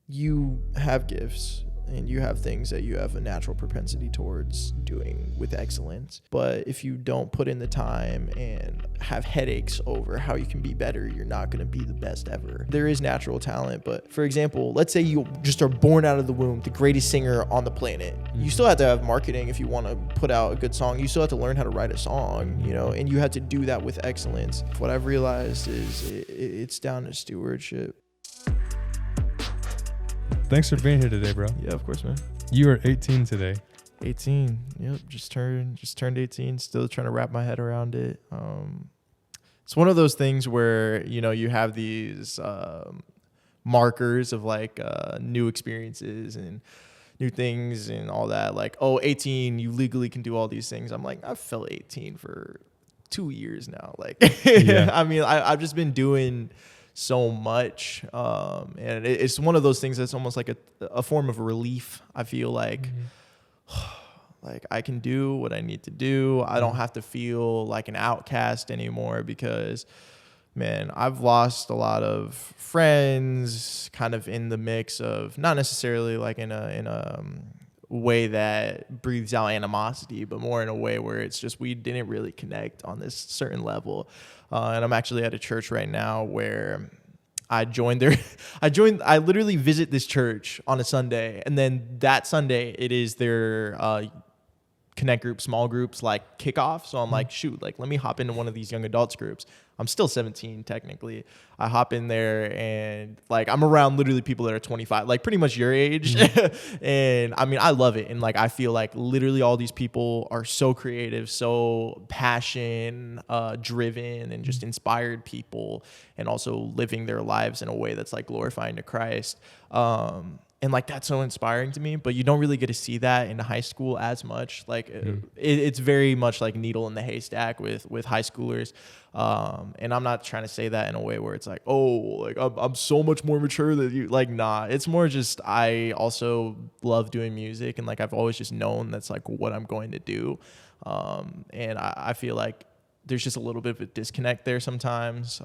you have gifts and you have things that you have a natural propensity towards doing with excellence. But if you don't put in the time and have headaches over how you can be better, you're not going to be the best ever. There is natural talent, but for example, let's say you just are born out of the womb, the greatest singer on the planet. You still have to have marketing if you want to put out a good song. You still have to learn how to write a song, you know, and you have to do that with excellence. What I've realized is it's down to stewardship. Thanks for being here today, bro. Yeah, of course, man. You are 18 today. 18. Yep, just turned 18. Still trying to wrap my head around it. It's one of those things where, you know, you have these markers of like new experiences and new things and all that. Like, oh, 18, you legally can do all these things. I'm like, I've felt 18 for 2 years now. Like, yeah. I mean, I've just been doing so much, and it's one of those things that's almost like a form of relief. I feel like like I can do what I need to do. I don't have to feel like an outcast anymore, because man, I've lost a lot of friends kind of in the mix of, not necessarily like in a way that breathes out animosity, but more in a way where it's just we didn't really connect on this certain level. And I'm actually at a church right now where I literally visit this church on a Sunday, and then that Sunday it is their connect group, small groups, like kickoff. So I'm like, shoot, like let me hop into one of these young adults groups. I'm still 17 technically. I hop in there and like I'm around literally people that are 25, like pretty much your age. And I mean, I love it. And like I feel like literally all these people are so creative, so passion driven, and just inspired people, and also living their lives in a way that's like glorifying to Christ. And like that's so inspiring to me, but you don't really get to see that in high school as much. Like it's very much like needle in the haystack with high schoolers. And I'm not trying to say that in a way where it's like, oh, like I'm so much more mature than you. Like, nah, it's more just I also love doing music, and like I've always just known that's like what I'm going to do. And I feel like there's just a little bit of a disconnect there sometimes.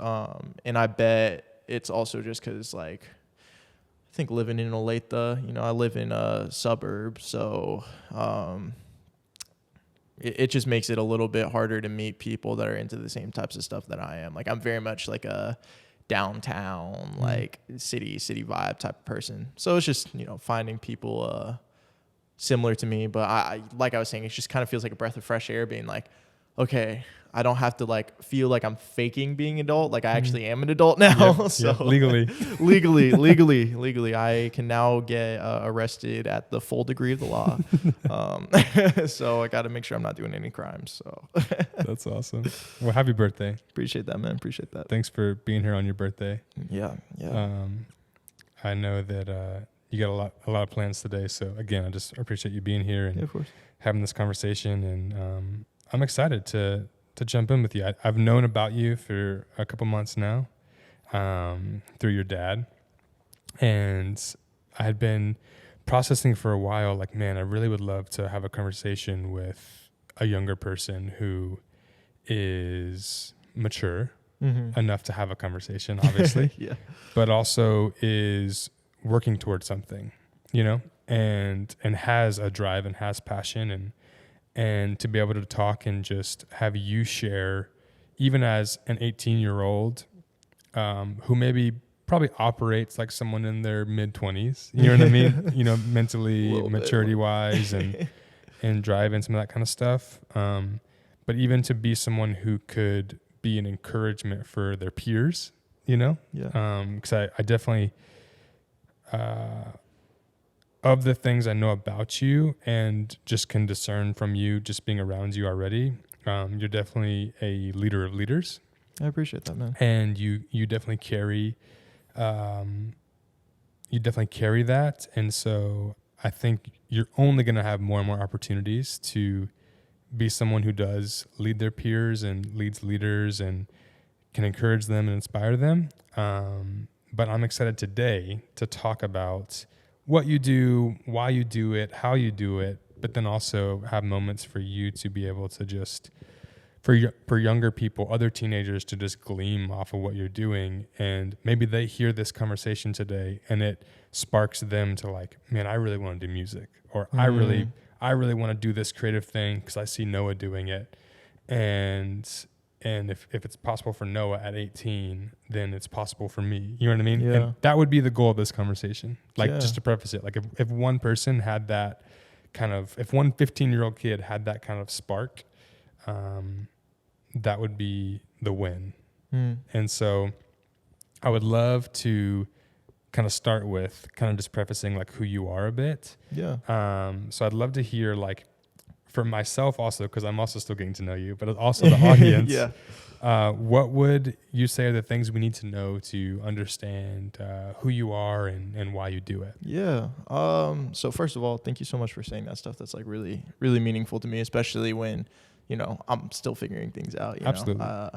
And I bet it's also just because like I think living in Olathe, you know, I live in a suburb, so it just makes it a little bit harder to meet people that are into the same types of stuff that I am. Like I'm very much like a downtown, like city vibe type of person. So it's just, you know, finding people similar to me. But I like I was saying, it just kind of feels like a breath of fresh air being like, okay, I don't have to like feel like I'm faking being adult. Like I actually am an adult now. Yep, So legally, I can now get arrested at the full degree of the law. So I got to make sure I'm not doing any crimes. So that's awesome. Well, happy birthday. Appreciate that, man. Appreciate that. Thanks for being here on your birthday. Yeah. I know that you got a lot of plans today. So again, I just appreciate you being here and of course, having this conversation. And I'm excited to jump in with you. I've known about you for a couple months now, through your dad. And I had been processing for a while, like, man, I really would love to have a conversation with a younger person who is mature enough to have a conversation, obviously, yeah, but also is working towards something, you know, and has a drive and has passion, and to be able to talk and just have you share, even as an 18-year-old who maybe probably operates like someone in their mid-20s, you know what I mean? You know, mentally, maturity-wise, and drive and some of that kind of stuff. But even to be someone who could be an encouragement for their peers, you know? Yeah. Because I definitely... of the things I know about you and just can discern from you just being around you already, you're definitely a leader of leaders. I appreciate that, man. And you definitely carry that. And so I think you're only going to have more and more opportunities to be someone who does lead their peers and leads leaders and can encourage them and inspire them. But I'm excited today to talk about what you do, why you do it, how you do it, but then also have moments for you to be able to just, for younger people, other teenagers, to just gleam off of what you're doing. And maybe they hear this conversation today and it sparks them to like, man, I really want to do music, or I really want to do this creative thing because I see Noah doing it. And if it's possible for Noah at 18, then it's possible for me. You know what I mean? Yeah. And that would be the goal of this conversation. Like, just to preface it, like if one person had that kind of, if one 15-year-old kid had that kind of spark, that would be the win. And so I would love to kind of start with kind of just prefacing like who you are a bit. Yeah. So I'd love to hear, like, for myself also, because I'm also still getting to know you, but also the audience. What would you say are the things we need to know to understand who you are and why you do it? Yeah. So first of all, thank you so much for saying that stuff. That's like really, really meaningful to me, especially when, you know, I'm still figuring things out. You Absolutely. know?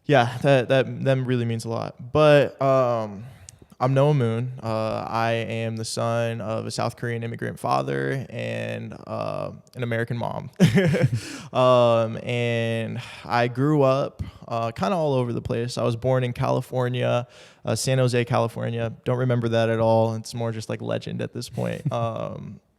Yeah, that really means a lot. But I'm Noah Moon. I am the son of a South Korean immigrant father and an American mom. And I grew up kind of all over the place. I was born in California, San Jose, California. Don't remember that at all. It's more just like legend at this point.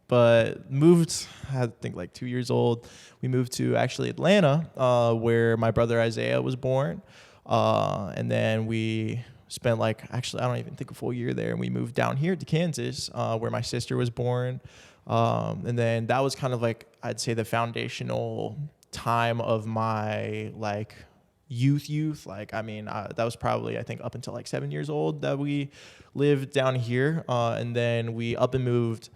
But moved, I think like 2 years old. We moved to actually Atlanta, where my brother Isaiah was born. And then we spent actually, I don't even think a full year there. And we moved down here to Kansas, where my sister was born. And then that was kind of like, I'd say the foundational time of my youth. That was probably, I think, up until 7 years old that we lived down here. And then we up and moved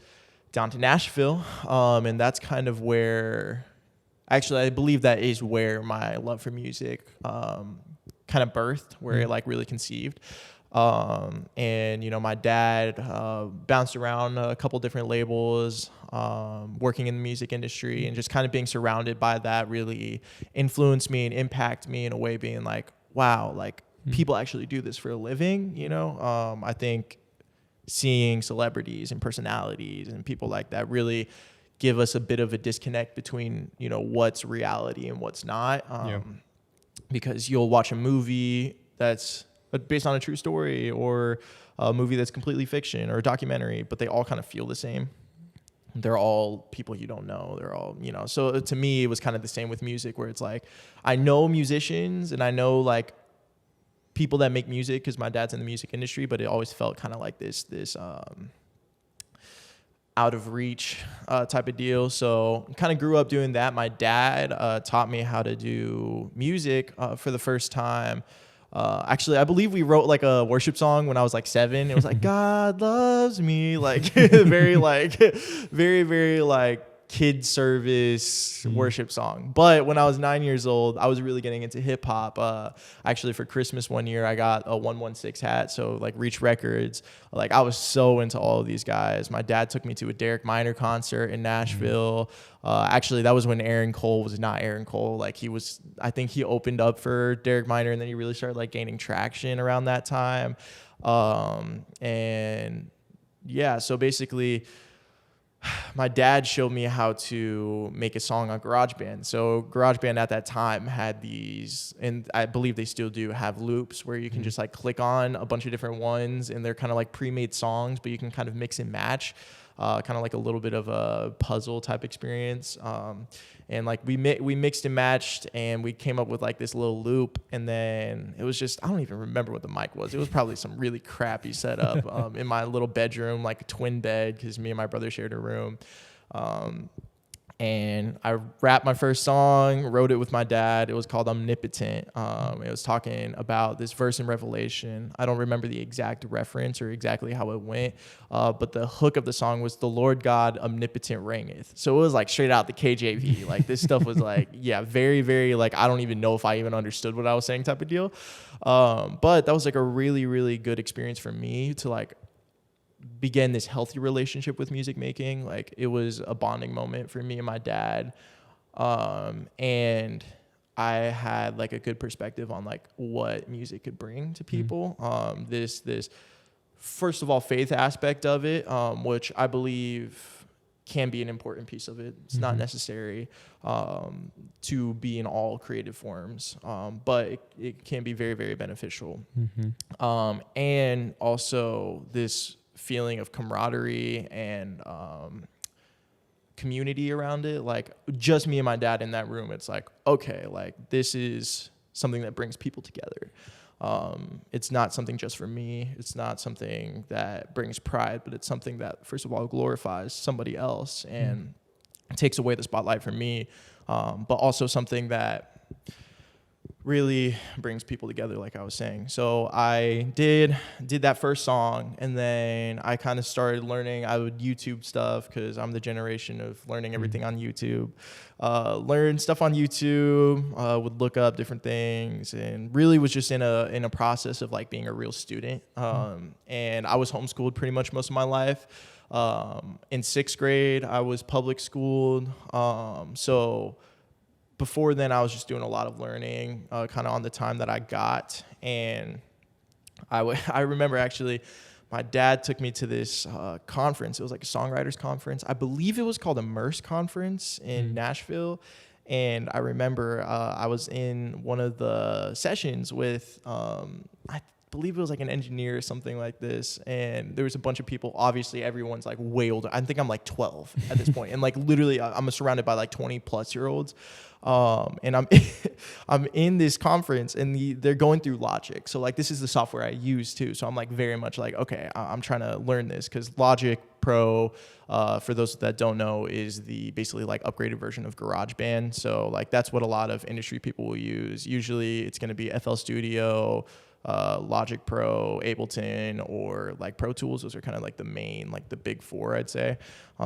down to Nashville. And that's kind of where, actually, I believe that is where my love for music kind of birthed, where it really conceived. And, you know, my dad bounced around a couple different labels, working in the music industry, and just kind of being surrounded by that really influenced me and impacted me in a way, being like, wow, people actually do this for a living, you know? I think seeing celebrities and personalities and people like that really give us a bit of a disconnect between, you know, what's reality and what's not. Because you'll watch a movie that's based on a true story, or a movie that's completely fiction, or a documentary, but they all kind of feel the same. They're all people you don't know. They're all, you know, so to me, it was kind of the same with music, where it's like, I know musicians and I know people that make music because my dad's in the music industry, but it always felt kind of like this out of reach type of deal. So kind of grew up doing that. My dad taught me how to do music for the first time. Actually, I believe we wrote a worship song when I was 7. It was like, God loves me, very very, very kid service worship song. But when I was 9 years old, I was really getting into hip hop. Actually, for Christmas one year, I got a 116 hat. So Reach Records. I was so into all of these guys. My dad took me to a Derek Minor concert in Nashville. Actually, that was when Aaron Cole was not Aaron Cole. I think he opened up for Derek Minor, and then he really started gaining traction around that time. And yeah, so basically, my dad showed me how to make a song on GarageBand. So GarageBand at that time had these, and I believe they still do, have loops where you can just click on a bunch of different ones, and they're kind of pre-made songs, but you can kind of mix and match, kind of a little bit of a puzzle type experience. And we mixed and matched, and we came up with this little loop. And then it was just, I don't even remember what the mic was. It was probably some really crappy setup in my little bedroom, a twin bed, because me and my brother shared a room. And I rapped my first song, wrote it with my dad. It was called Omnipotent. It was talking about this verse in Revelation. I don't remember the exact reference or exactly how it went, but the hook of the song was, the Lord God omnipotent reigneth. So it was straight out the KJV. This stuff was very, very, I don't even know if I even understood what I was saying type of deal. But that was a really, really good experience for me to began this healthy relationship with music making. It was a bonding moment for me and my dad. And I had a good perspective on what music could bring to people. This first of all, faith aspect of it, which I believe can be an important piece of it. It's not necessary to be in all creative forms, but it can be very, very beneficial. And also this feeling of camaraderie and community around it. Like just me and my dad in that room, it's like, okay, like this is something that brings people together. It's not something just for me. It's not something that brings pride, but it's something that, first of all, glorifies somebody else and takes away the spotlight from me. But also something that really brings people together, like I was saying. So I did that first song, and then I kind of started learning. I would YouTube stuff because I'm the generation of learning everything on YouTube. Learn stuff on YouTube, would look up different things, and really was just in a process of like being a real student. And I was homeschooled pretty much most of my life. In 6th grade, I was public schooled. So before then, I was just doing a lot of learning, kind of on the time that I got. And I remember actually, my dad took me to this conference. It was like a songwriters conference. I believe it was called Immerse Conference in Nashville. And I remember I was in one of the sessions with, I believe it was like an engineer or something like this. And there was a bunch of people. Obviously, everyone's like way older. I think I'm like 12 at this point. And like literally, I'm surrounded by like 20-plus-year-olds. And I'm in this conference, and they're going through Logic. So like this is the software I use too. So I'm like very much like, okay, I'm trying to learn this, because Logic Pro, for those that don't know, is the basically like upgraded version of GarageBand. So like that's what a lot of industry people will use. Usually it's going to be FL Studio, Logic Pro, Ableton, or like Pro Tools. Those are kind of like the main, like the big four, I'd say.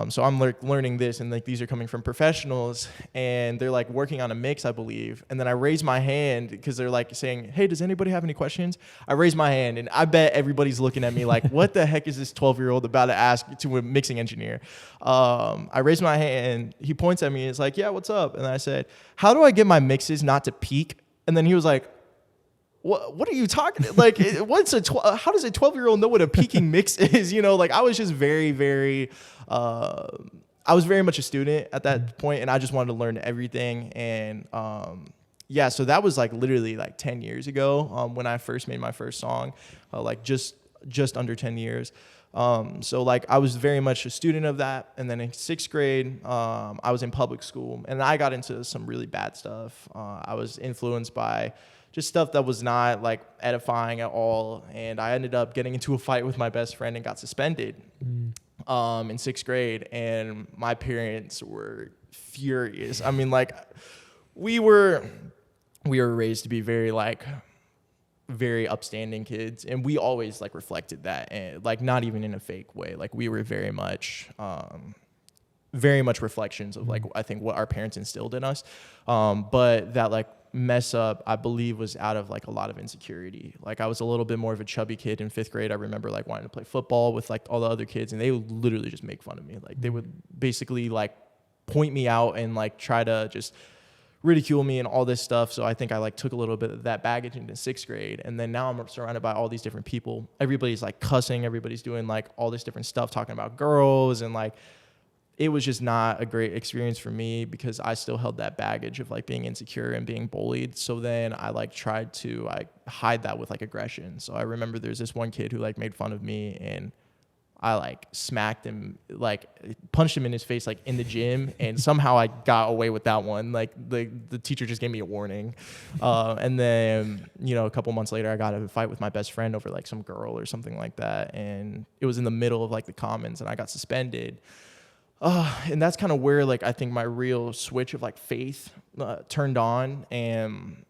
So I'm learning this, and like these are coming from professionals, and they're like working on a mix, I believe. And then I raise my hand because they're like saying, "Hey, does anybody have any questions?" I raise my hand, and I bet everybody's looking at me like, "What the heck is this 12-year-old about to ask to a mixing engineer?" I raise my hand. He points at me. And it's like, "Yeah, what's up?" And I said, "How do I get my mixes not to peak?" And then he was like, What are you talking? Like, how does a 12-year-old know what a peaking mix is? You know, like I was just very, I was very much a student at that point, and I just wanted to learn everything. And yeah, so that was like literally like 10 years ago when I first made my first song, like just under 10 years. So like I was very much a student of that. And then in 6th grade, I was in public school, and I got into some really bad stuff. I was influenced by just stuff that was not like edifying at all. And I ended up getting into a fight with my best friend and got suspended in 6th grade. And my parents were furious. I mean, like we were raised to be very upstanding kids, and we always like reflected that, and like not even in a fake way. Like we were very much reflections of like I think what our parents instilled in us, but that like mess up, I believe, was out of like a lot of insecurity. Like I was a little bit more of a chubby kid in 5th grade. I remember like wanting to play football with like all the other kids, and they would literally just make fun of me. Like they would basically like point me out and like try to just ridicule me and all this stuff. So I think I like took a little bit of that baggage into 6th grade. And then now I'm surrounded by all these different people. Everybody's like cussing. Everybody's doing like all this different stuff, talking about girls. And like, it was just not a great experience for me because I still held that baggage of like being insecure and being bullied. So then I like tried to like hide that with like aggression. So I remember there's this one kid who like made fun of me, and I like smacked him, like punched him in his face, like in the gym. And somehow I got away with that one. Like the teacher just gave me a warning. And then, you know, a couple months later, I got in a fight with my best friend over like some girl or something like that. And it was in the middle of like the commons, and I got suspended. And that's kind of where like I think my real switch of like faith turned on. And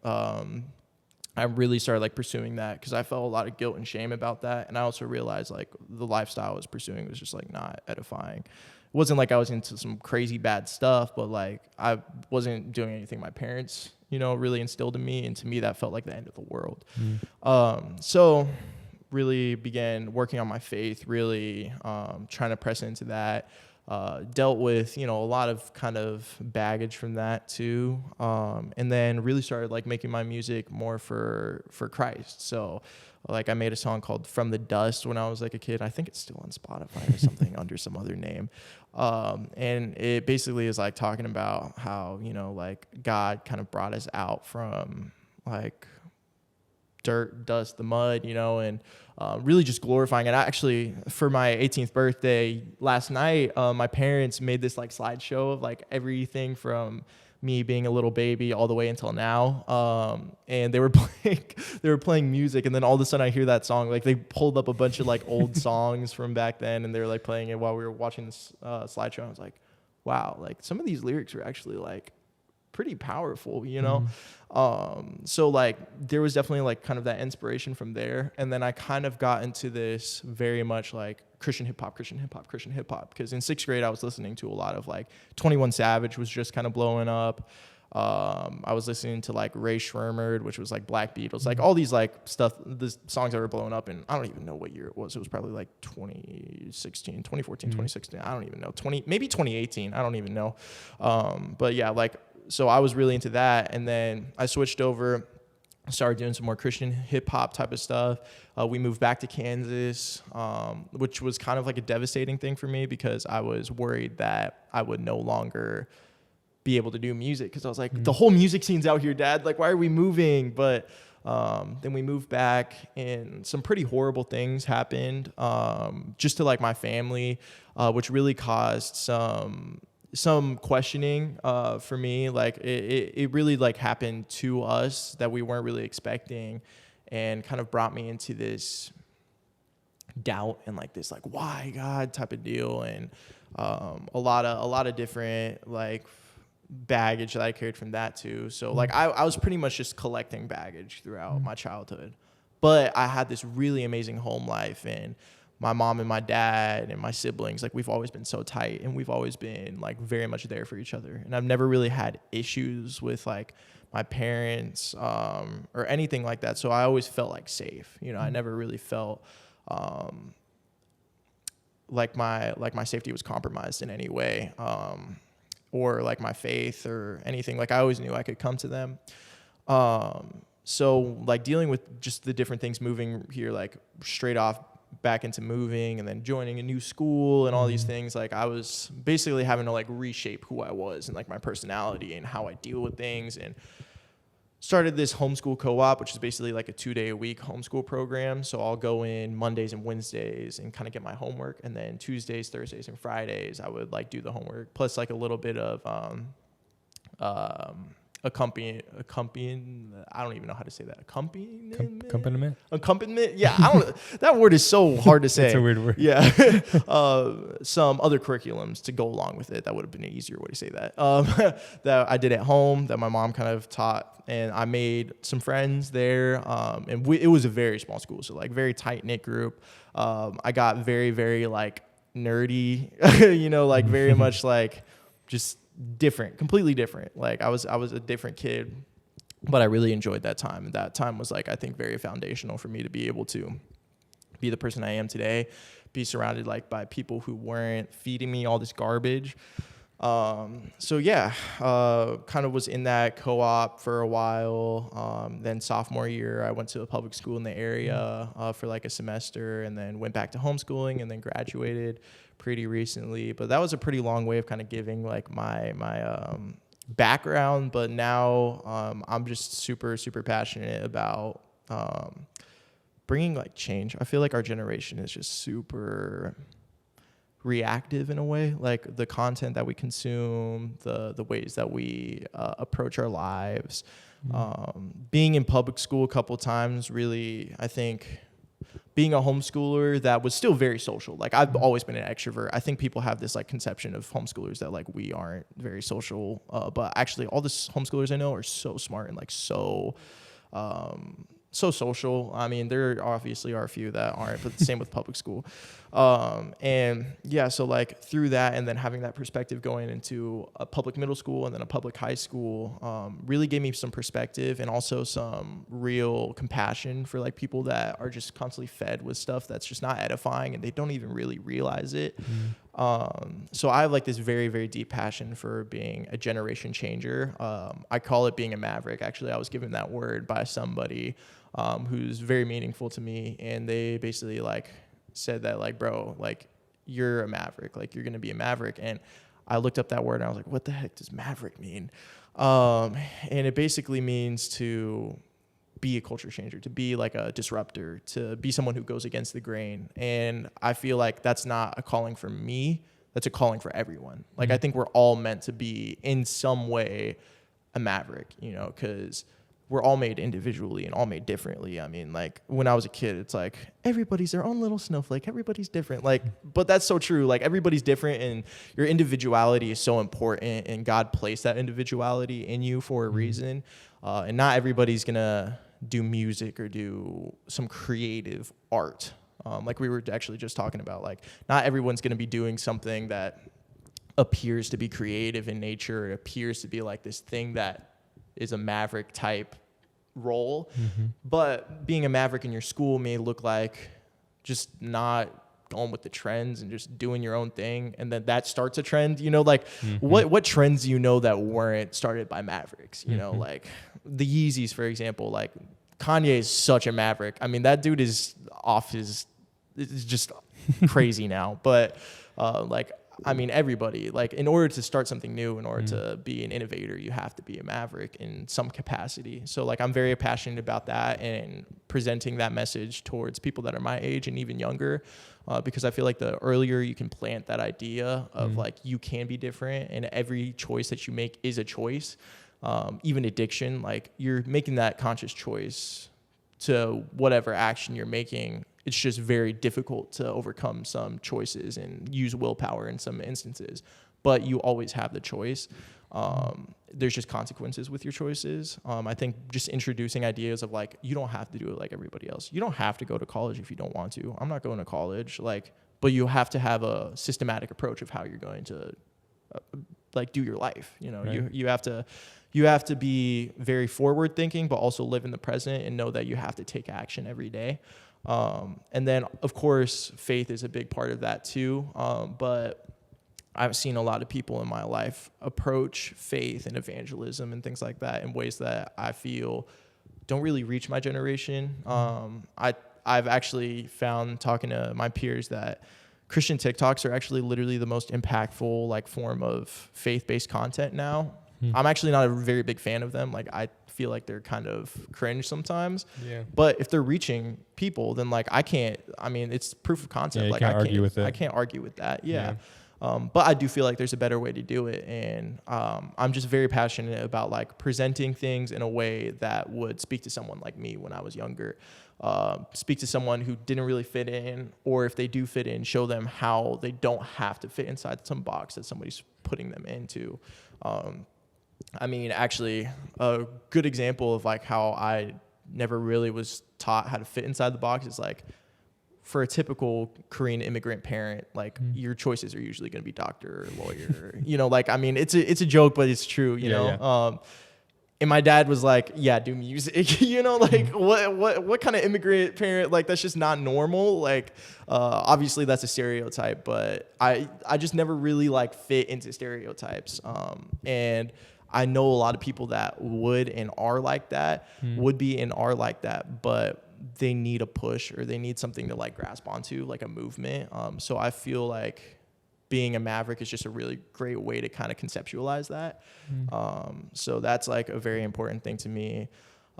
I really started like pursuing that because I felt a lot of guilt and shame about that. And I also realized like the lifestyle I was pursuing was just like not edifying. It wasn't like I was into some crazy bad stuff, but like I wasn't doing anything my parents, you know, really instilled in me. And to me, that felt like the end of the world. So really began working on my faith, really trying to press into that. Dealt with, you know, a lot of kind of baggage from that too. And then really started like making my music more for Christ. So like I made a song called From the Dust when I was like a kid. I think it's still on Spotify or something under some other name. And it basically is like talking about how, you know, like God kind of brought us out from like dirt, dust, the mud, you know, and really just glorifying it. Actually, for my 18th birthday last night, my parents made this like slideshow of like everything from me being a little baby all the way until now. And they were playing music, and then all of a sudden I hear that song. Like they pulled up a bunch of like old songs from back then, and they were like playing it while we were watching this slideshow. I was like, wow, like some of these lyrics are actually like pretty powerful, you know? So like there was definitely like kind of that inspiration from there. And then I kind of got into this very much like Christian hip hop, because in 6th grade I was listening to a lot of like 21 Savage was just kind of blowing up. I was listening to like Ray Schremer, which was like Black Beatles, like all these like stuff, the songs that were blowing up, and I don't even know what year it was. It was probably like 2016, 2014, 2016. I don't even know. Maybe 2018. I don't even know. But yeah, like, so I was really into that. And then I switched over, started doing some more Christian hip hop type of stuff. We moved back to Kansas, which was kind of like a devastating thing for me because I was worried that I would no longer be able to do music, because I was like, the whole music scene's out here, Dad. Like, why are we moving? But then we moved back, and some pretty horrible things happened just to like my family, which really caused some questioning for me. Like it really like happened to us that we weren't really expecting, and kind of brought me into this doubt and like this like why God type of deal, and a lot of different like baggage that I carried from that too. So like I was pretty much just collecting baggage throughout my childhood, but I had this really amazing home life, and my mom and my dad and my siblings, like we've always been so tight, and we've always been like very much there for each other. And I've never really had issues with like my parents or anything like that. So I always felt like safe. You know, I never really felt like my safety was compromised in any way, or like my faith or anything. Like I always knew I could come to them. So like dealing with just the different things, moving here, like straight off back into moving and then joining a new school and all these things, like I was basically having to like reshape who I was and like my personality and how I deal with things, and started this homeschool co-op, which is basically like a 2-day-a-week homeschool program. So I'll go in Mondays and Wednesdays and kind of get my homework, and then Tuesdays, Thursdays, and Fridays I would like do the homework, plus like a little bit of accompanying, I don't even know how to say that. Accompaniment. Yeah, I don't. That word is so hard to say. It's a weird word. Yeah. Some other curriculums to go along with it. That would have been an easier way to say that. That I did at home, that my mom kind of taught, and I made some friends there. And it was a very small school, so like very tight knit group. I got very, very like nerdy, you know, like very much like just different, completely different. Like I was a different kid, but I really enjoyed that time. And that time was like, I think very foundational for me to be able to be the person I am today, be surrounded like by people who weren't feeding me all this garbage. So yeah, kind of was in that co-op for a while. Then sophomore year, I went to a public school in the area for like a semester, and then went back to homeschooling, and then graduated pretty recently. But that was a pretty long way of kind of giving like my background. But now I'm just super, super passionate about bringing like change. I feel like our generation is just super reactive in a way, like the content that we consume, the ways that we approach our lives. Being in public school a couple times, really, I think being a homeschooler that was still very social. Like I've always been an extrovert. I think people have this like conception of homeschoolers that like we aren't very social, but actually all the homeschoolers I know are so smart and like so social. I mean, there obviously are a few that aren't, but the same with public school. And yeah, so like through that, and then having that perspective going into a public middle school and then a public high school, really gave me some perspective, and also some real compassion for like people that are just constantly fed with stuff that's just not edifying, and they don't even really realize it. So I have like this very, very deep passion for being a generation changer. I call it being a maverick. Actually, I was given that word by somebody who's very meaningful to me, and they basically like said that like, bro, like you're a maverick, like you're gonna be a maverick. And I looked up that word, and I was like, what the heck does maverick mean? And it basically means to be a culture changer, to be like a disruptor, to be someone who goes against the grain. And I feel like that's not a calling for me. That's a calling for everyone. Like, I think we're all meant to be in some way a maverick, you know, because we're all made individually and all made differently. I mean, like, when I was a kid, it's like everybody's their own little snowflake. Everybody's different. Like, but that's so true. Like, everybody's different, and your individuality is so important, and God placed that individuality in you for a reason. And not everybody's going to do music or do some creative art. Like we were actually just talking about, like, not everyone's going to be doing something that appears to be creative in nature. It appears to be like this thing that is a maverick type role. But being a maverick in your school may look like just not going with the trends and just doing your own thing, and then that starts a trend, you know, like what trends do you know that weren't started by mavericks, you know, like the Yeezys, for example. Like, Kanye is such a maverick. I mean, that dude is it's just crazy now. But like, I mean, everybody, like, in order to start something new, in order to be an innovator, you have to be a maverick in some capacity. So, like, I'm very passionate about that and presenting that message towards people that are my age and even younger, because I feel like the earlier you can plant that idea of like, you can be different, and every choice that you make is a choice. Even addiction, like, you're making that conscious choice to whatever action you're making. It's just very difficult to overcome some choices and use willpower in some instances, but you always have the choice. There's just consequences with your choices. I think just introducing ideas of, like, you don't have to do it like everybody else. You don't have to go to college if you don't want to. I'm not going to college, like, but you have to have a systematic approach of how you're going to like do your life. You know, right. You have to be very forward thinking, but also live in the present and know that you have to take action every day. And then, of course, faith is a big part of that too. But I've seen a lot of people in my life approach faith and evangelism and things like that in ways that I feel don't really reach my generation. I've actually found, talking to my peers, that Christian TikToks are actually literally the most impactful, like, form of faith-based content now. I'm actually not a very big fan of them. Like, I feel like they're kind of cringe sometimes. Yeah. But if they're reaching people, then, like, it's proof of concept. Yeah, like, I argue with it. I can't argue with that. Yeah. But I do feel like there's a better way to do it. And I'm just very passionate about, like, presenting things in a way that would speak to someone like me when I was younger. Speak to someone who didn't really fit in, or if they do fit in, show them how they don't have to fit inside some box that somebody's putting them into. I mean, actually, a good example of, like, how I never really was taught how to fit inside the box is, like, for a typical Korean immigrant parent, like, your choices are usually going to be doctor or lawyer. You know, like, I mean, it's a joke, but it's true, you know? Yeah. And my dad was like, yeah, do music. You know, like, what kind of immigrant parent, like, that's just not normal. Like, obviously that's a stereotype, but I just never really, like, fit into stereotypes. And I know a lot of people that would and are like that, would be and are like that, but they need a push, or they need something to, like, grasp onto, like a movement. So I feel like being a maverick is just a really great way to kind of conceptualize that. So that's, like, a very important thing to me.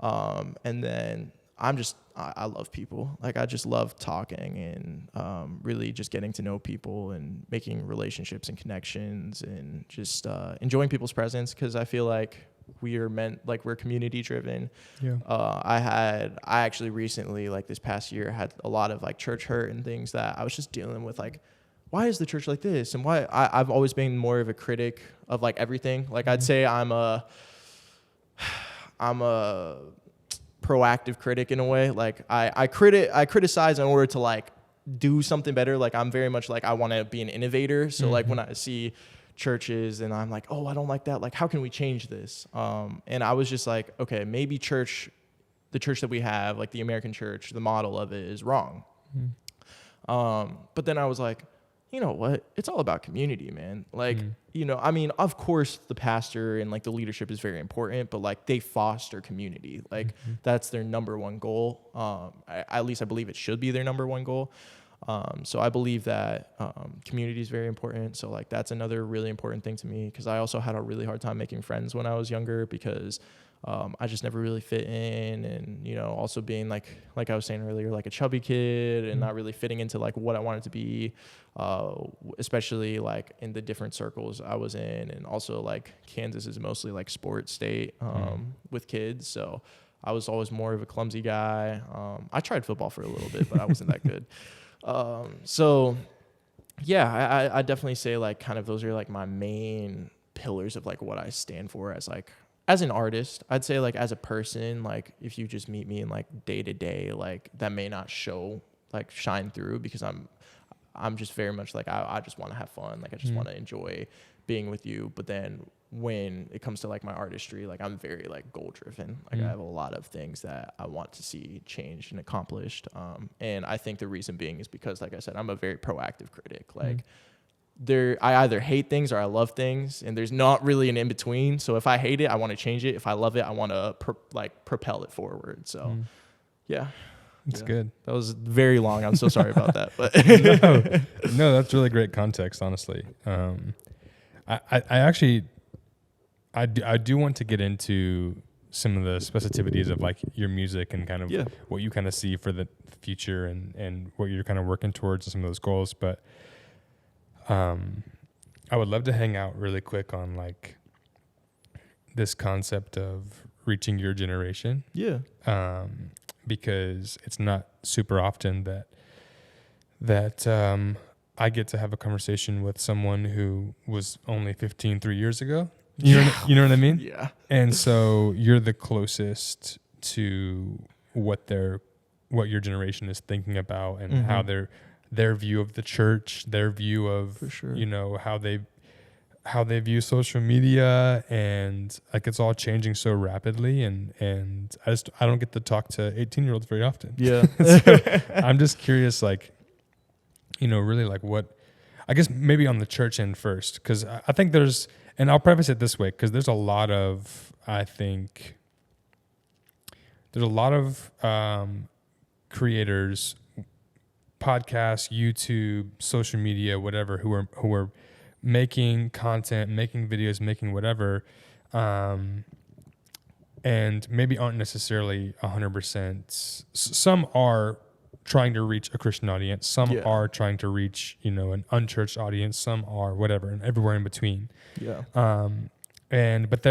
And then I love people. Like, I just love talking and really just getting to know people and making relationships and connections, and just enjoying people's presence, because I feel like we're community driven. Yeah. I actually recently, like this past year, had a lot of, like, church hurt and things that I was just dealing with, like, why is the church like this? And why I've always been more of a critic of, like, everything. Like, I'd say I'm a proactive critic in a way. Like, I criticize in order to, like, do something better. Like, I'm very much like, I want to be an innovator. So like, when I see churches and I'm like, oh, I don't like that, like, how can we change this? And I was just like, okay, maybe the church that we have, like the American church, the model of it is wrong. But then I was like, you know what? It's all about community, man. Like, you know, I mean, of course the pastor and, like, the leadership is very important, but, like, they foster community. Like, that's their number one goal. At least I believe it should be their number one goal. So I believe that community is very important. So like that's another really important thing to me, because I also had a really hard time making friends when I was younger, because I just never really fit in, and also being like I was saying earlier, like a chubby kid and not really fitting into like what I wanted to be, especially like in the different circles I was in, and also like Kansas is mostly like sports state with kids, so I was always more of a clumsy guy. I tried football for a little bit, but I wasn't that good. So yeah, I definitely say like kind of those are like my main pillars of like what I stand for as an artist. I'd say like as a person, like if you just meet me in like day to day, like that may not shine through, because I'm just very much like I just want to have fun. Like I just want to enjoy being with you. But then when it comes to like my artistry, like I'm very like goal driven. Like I have a lot of things that I want to see changed and accomplished. And I think the reason being is because, like I said, I'm a very proactive critic. Like I either hate things or I love things, and there's not really an in between. So if I hate it, I want to change it. If I love it, I want to propel it forward. So yeah. It's good. That was very long. I'm so sorry about that. But no, that's really great context, honestly. I do want to get into some of the specificities of like your music and kind of what you kind of see for the future and what you're kind of working towards and some of those goals. But I would love to hang out really quick on like this concept of reaching your generation. Yeah. Because it's not super often that I get to have a conversation with someone who was only 15 3 years ago. You know what I mean? Yeah. And so you're the closest to what your generation is thinking about, and how their view of the church, their view of how they view social media, and like it's all changing so rapidly, and I don't get to talk to 18-year-olds very often. Yeah. So I'm just curious, like, really like what, I guess maybe on the church end first, because I think and I'll preface it this way, because there's a lot of creators, podcasts, YouTube, social media, whatever, who are making content, making videos, making whatever, and maybe aren't necessarily 100%. Some are trying to reach a Christian audience. Some are trying to reach, an unchurched audience. Some are whatever, and everywhere in between. Yeah. But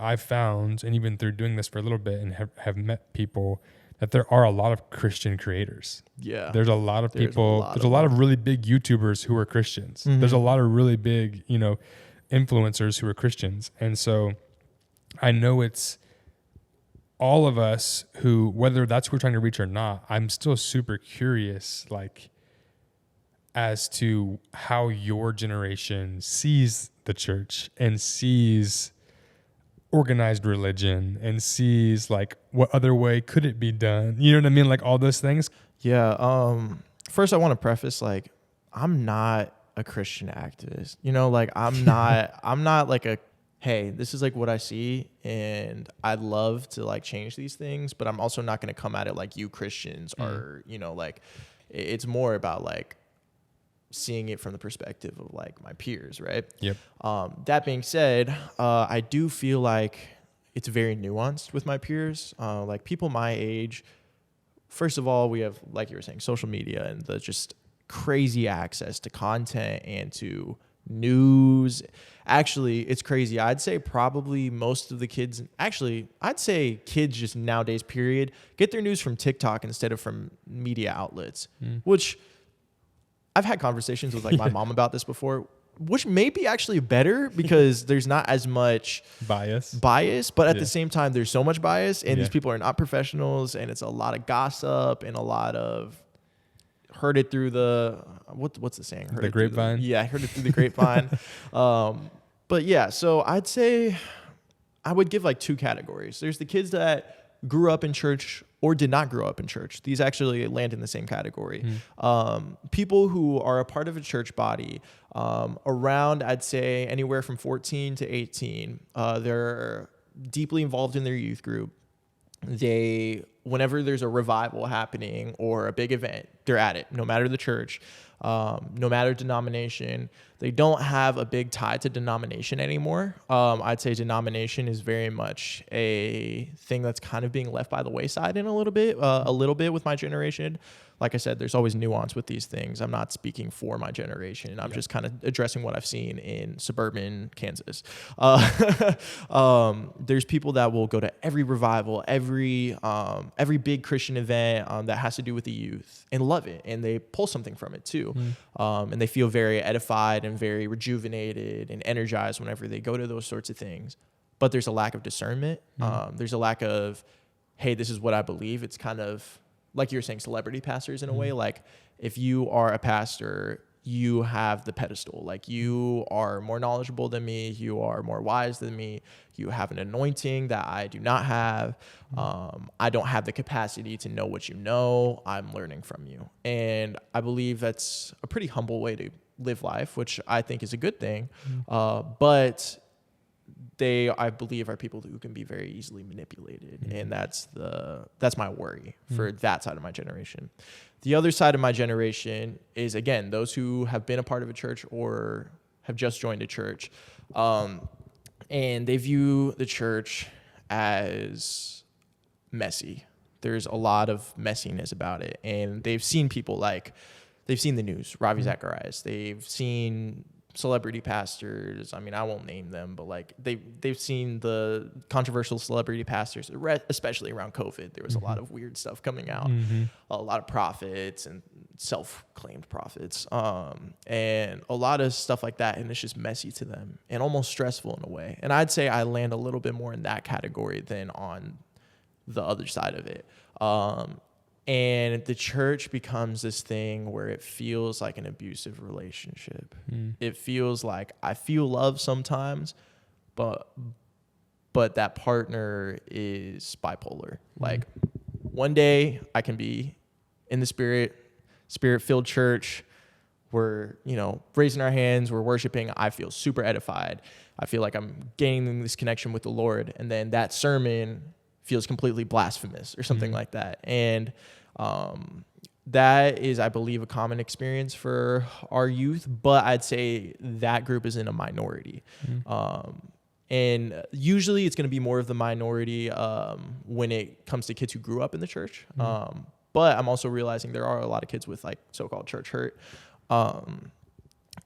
I've found, and even through doing this for a little bit and have met people, that there are a lot of Christian creators. Yeah. There's a lot of people. There's a lot of really big YouTubers who are Christians. There's a lot of really big, influencers who are Christians. And so I know it's all of us who, whether that's who we're trying to reach or not, I'm still super curious, like, as to how your generation sees the church and sees organized religion and sees like what other way could it be done, you know what I mean, like all those things. First I want to preface, like, I'm not a Christian activist, like I'm not like a, hey, this is like what I see and I'd love to like change these things, but I'm also not going to come at it like you Christians are, like it's more about like seeing it from the perspective of like my peers, right? Yep. That being said, I do feel like it's very nuanced with my peers. Like people my age, first of all, we have, like you were saying, social media and the just crazy access to content and to news. Actually, it's crazy. I'd say probably most of the kids, I'd say kids just nowadays, period, get their news from TikTok instead of from media outlets, which I've had conversations with like my mom about this before, which may be actually better because there's not as much bias, but at the same time, there's so much bias and these people are not professionals and it's a lot of gossip and a lot of heard it through the, what's the saying? The grapevine? I heard it through the grapevine. But yeah, so I'd say I would give like two categories. There's the kids that grew up in church or did not grow up in church. These actually land in the same category. People who are a part of a church body, around, I'd say anywhere from 14 to 18. They're deeply involved in their youth group. whenever there's a revival happening or a big event, they're at it, no matter the church, no matter denomination. They don't have a big tie to denomination anymore. I'd say denomination is very much a thing that's kind of being left by the wayside in a little bit with my generation. Like I said, there's always nuance with these things. I'm not speaking for my generation. I'm just kind of addressing what I've seen in suburban Kansas. There's people that will go to every revival, every big Christian event that has to do with the youth and love it. And they pull something from it too. And they feel very edified and very rejuvenated and energized whenever they go to those sorts of things. But there's a lack of discernment. There's a lack of, hey, this is what I believe. It's kind of like you were saying, celebrity pastors in a way. Like if you are a pastor, you have the pedestal. Like you are more knowledgeable than me. You are more wise than me. You have an anointing that I do not have. I don't have the capacity to know what you know. I'm learning from you. And I believe that's a pretty humble way to live life, which I think is a good thing. But they, I believe, are people who can be very easily manipulated. And that's my worry for that side of my generation. The other side of my generation is, again, those who have been a part of a church or have just joined a church. And they view the church as messy. There's a lot of messiness about it. And they've seen people they've seen the news, Ravi Zacharias. They've seen celebrity pastors. I mean, I won't name them, but like they've seen the controversial celebrity pastors, especially around COVID. There was a lot of weird stuff coming out, a lot of prophets and self-claimed prophets, and a lot of stuff like that. And it's just messy to them and almost stressful in a way. And I'd say I land a little bit more in that category than on the other side of it. And the church becomes this thing where it feels like an abusive relationship. It feels like I feel love sometimes, but that partner is bipolar. Like one day I can be in the spirit-filled church. We're, raising our hands, we're worshiping. I feel super edified. I feel like I'm gaining this connection with the Lord. And then that sermon feels completely blasphemous or something like that. And that is, I believe, a common experience for our youth, but I'd say that group is in a minority. And usually it's going to be more of the minority when it comes to kids who grew up in the church. But I'm also realizing there are a lot of kids with like so-called church hurt.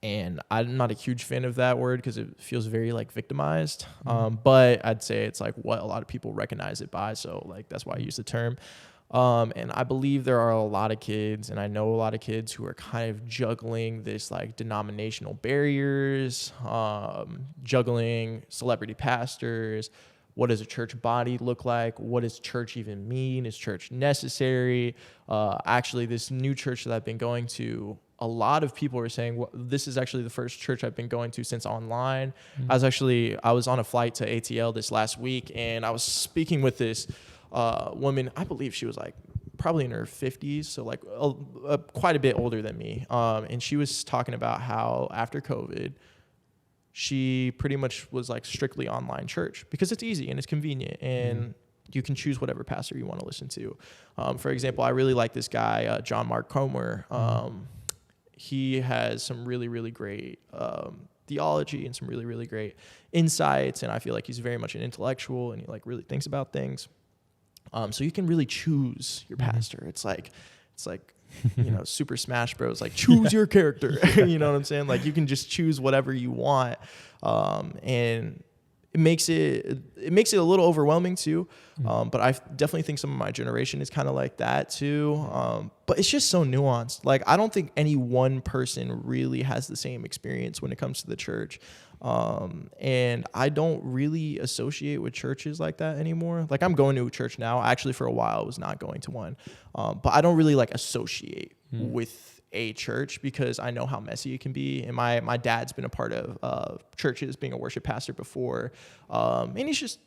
And I'm not a huge fan of that word because it feels very like victimized. But I'd say it's like what a lot of people recognize it by. So like, that's why I use the term. And I believe there are a lot of kids, and I know a lot of kids who are kind of juggling this like denominational barriers, juggling celebrity pastors. What does a church body look like? What does church even mean? Is church necessary? Actually, this new church that I've been going to, a lot of people are saying, well, this is actually the first church I've been going to since online. I was on a flight to ATL this last week, and I was speaking with this woman. I believe she was like probably in her 50s, so like quite a bit older than me. And she was talking about how after COVID, she pretty much was like strictly online church because it's easy and it's convenient and you can choose whatever pastor you want to listen to. For example, I really like this guy, John Mark Comer. He has some really, really great theology and some really, really great insights. And I feel like he's very much an intellectual and he like really thinks about things. So you can really choose your pastor. It's like, Super Smash Bros. Like choose your character. You know what I'm saying? Like you can just choose whatever you want. And it makes it a little overwhelming too. But I definitely think some of my generation is kind of like that too. But it's just so nuanced. Like I don't think any one person really has the same experience when it comes to the church. And I don't really associate with churches like that anymore. Like I'm going to a church now. Actually, for a while, I was not going to one. But I don't really like associate with a church because I know how messy it can be. And my dad's been a part of churches, being a worship pastor before. And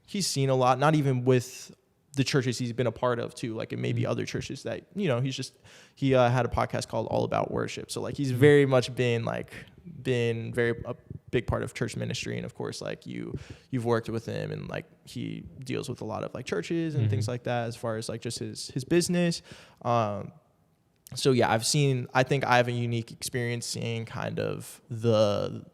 he's seen a lot, not even with the churches he's been a part of too. Like it may be other churches that, he had a podcast called All About Worship. So like he's very much been very a big part of church ministry. And of course, like you've worked with him, and like he deals with a lot of like churches and things like that, as far as like just his business. So yeah, I think I have a unique experience seeing kind of the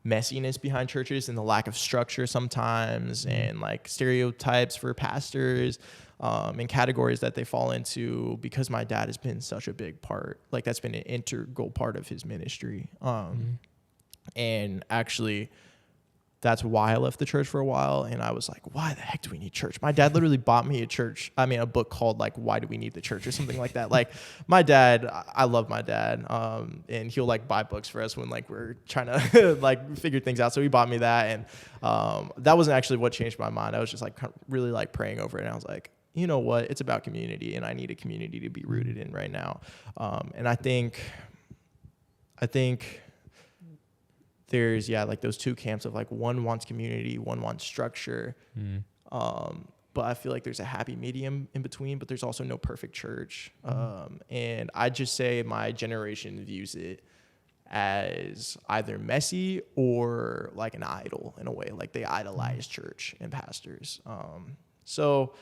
messiness behind churches and the lack of structure sometimes, and like stereotypes for pastors, and categories that they fall into, because my dad has been such a big part, like that's been an integral part of his ministry. And actually that's why I left the church for a while. And I was like, why the heck do we need church? My dad literally bought me a book called like, Why Do We Need the Church, or something like that. Like my dad, I love my dad. And he'll like buy books for us when like we're trying to like figure things out. So he bought me that. And that wasn't actually what changed my mind. I was just like really like praying over it. And I was like, you know what? It's about community, and I need a community to be rooted in right now. And I think there's like those two camps of like, one wants community, one wants structure. But I feel like there's a happy medium in between, but there's also no perfect church. And I just say my generation views it as either messy or like an idol in a way, like they idolize church and pastors. So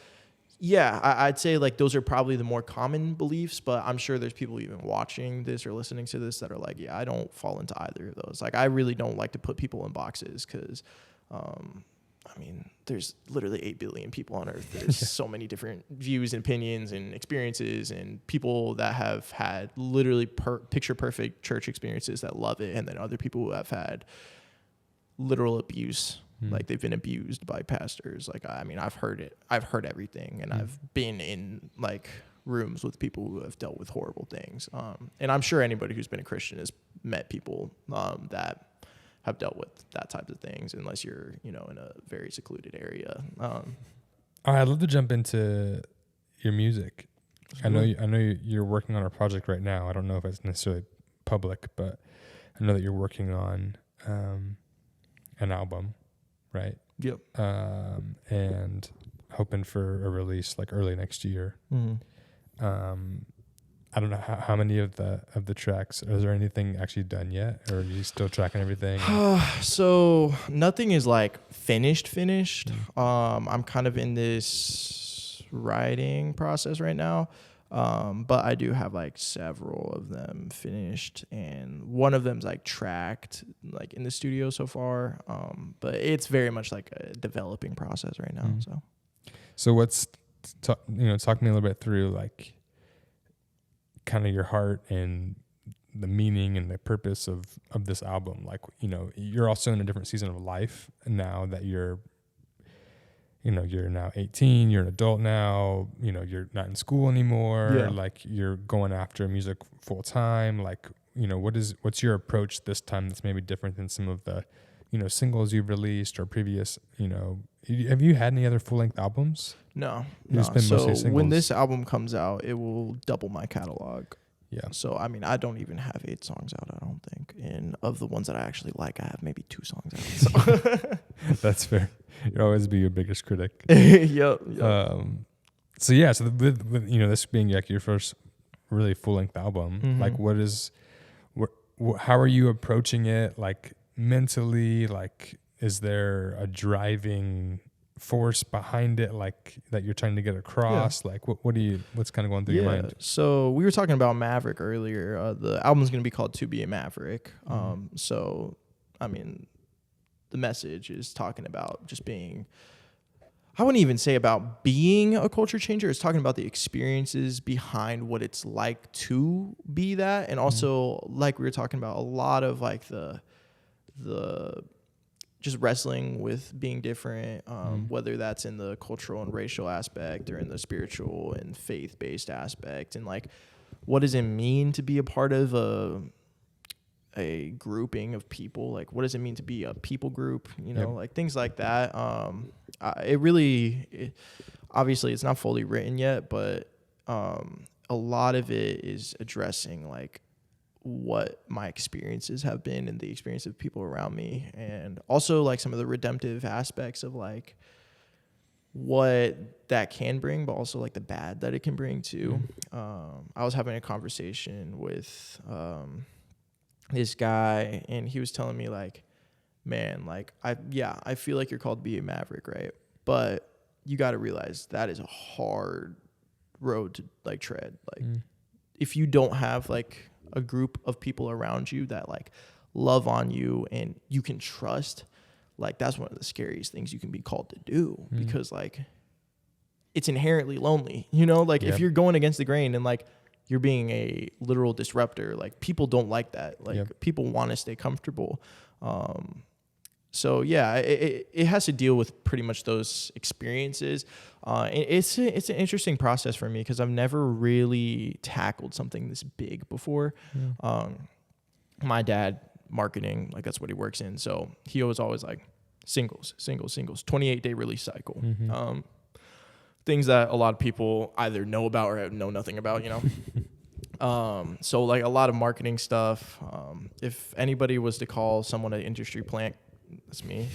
yeah, I'd say like those are probably the more common beliefs, but I'm sure there's people even watching this or listening to this that are like, yeah, I don't fall into either of those. Like, I really don't like to put people in boxes, because, I mean, there's literally 8 billion people on earth. There's so many different views and opinions and experiences, and people that have had literally picture perfect church experiences that love it. And then other people who have had literal abuse. Like they've been abused by pastors. Like, I mean, I've heard it. I've heard everything. And I've been in like rooms with people who have dealt with horrible things. And I'm sure anybody who's been a Christian has met people that have dealt with that type of things, unless you're, in a very secluded area. All right, I'd love to jump into your music. I know you're working on a project right now. I don't know if it's necessarily public, but I know that you're working on an album. Right. Yep. And hoping for a release like early next year. I don't know how many of the tracks. Is there anything actually done yet, or are you still tracking everything? So nothing is like finished. I'm kind of in this writing process right now. But I do have like several of them finished, and one of them's like tracked like in the studio so far. But it's very much like a developing process right now. So what's, talk to me a little bit through like kind of your heart and the meaning and the purpose of this album. Like, you're also in a different season of life now that you're now 18, you're an adult now, you're not in school anymore, like you're going after music full time. Like, what's your approach this time that's maybe different than some of the, singles you've released or previous, have you had any other full length albums? No. So when this album comes out, it will double my catalog. Yeah. So, I mean, I don't even have 8 songs out, I don't think. And of the ones that I actually like, I have maybe 2 songs out. So. That's fair. You'll always be your biggest critic. Yep. So with this being like your first really full length album, like how are you approaching it? Like mentally, like, is there a driving force behind it, like that you're trying to get across? Like what's kind of going through your mind? So we were talking about Maverick earlier. The album's going to be called To Be a Maverick. So, I mean, the message is talking about just being, I wouldn't even say about being a culture changer. It's talking about the experiences behind what it's like to be that. And also, like we were talking about, a lot of like the just wrestling with being different, whether that's in the cultural and racial aspect or in the spiritual and faith-based aspect. And like, what does it mean to be a part of a grouping of people? Like, what does it mean to be a people group? Like things like that. Obviously it's not fully written yet, but a lot of it is addressing like what my experiences have been and the experience of people around me, and also like some of the redemptive aspects of like what that can bring, but also like the bad that it can bring too. I was having a conversation with this guy, and he was telling me like man, like I feel like you're called to be a maverick, right? But you got to realize that is a hard road to like tread. Like if you don't have like a group of people around you that like love on you and you can trust, like that's one of the scariest things you can be called to do, because like it's inherently lonely, you know, like if you're going against the grain and like you're being a literal disruptor, like people don't like that. Like people want to stay comfortable. So yeah, it has to deal with pretty much those experiences. It's an interesting process for me because I've never really tackled something this big before. My dad, marketing, like that's what he works in. So he was always like singles, 28-day release cycle. Things that a lot of people either know about or know nothing about, you know? So like a lot of marketing stuff. If anybody was to call someone an industry plant, that's me.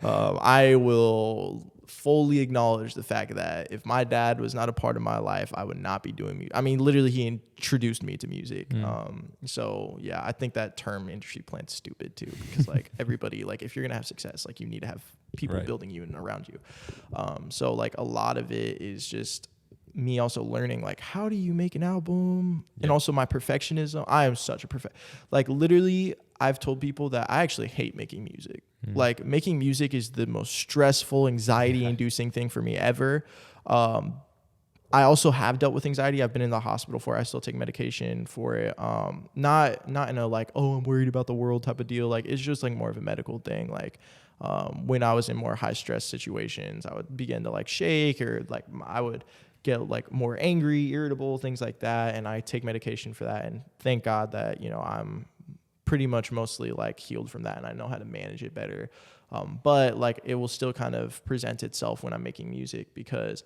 I will fully acknowledge the fact that if my dad was not a part of my life, I would not be doing music. I mean, literally, he introduced me to music. So yeah, I think that term industry plant's stupid too, because like everybody, like if you're gonna have success, like you need to have people building you and around you. So like a lot of it is just me also learning like how do you make an album, and also my perfectionism. I am such a like literally I've told people that I actually hate making music. Like making music is the most stressful, anxiety inducing thing for me ever. I also have dealt with anxiety. I've been in the hospital for it. I still take medication for it. Not in a like, oh, I'm worried about the world type of deal. Like it's just like more of a medical thing. Like when I was in more high stress situations, I would begin to like shake, or like I would get like more angry, irritable, things like that. And I take medication for that. And thank God that, you know, I'm pretty much mostly like healed from that and I know how to manage it better. But like it will still kind of present itself when I'm making music, because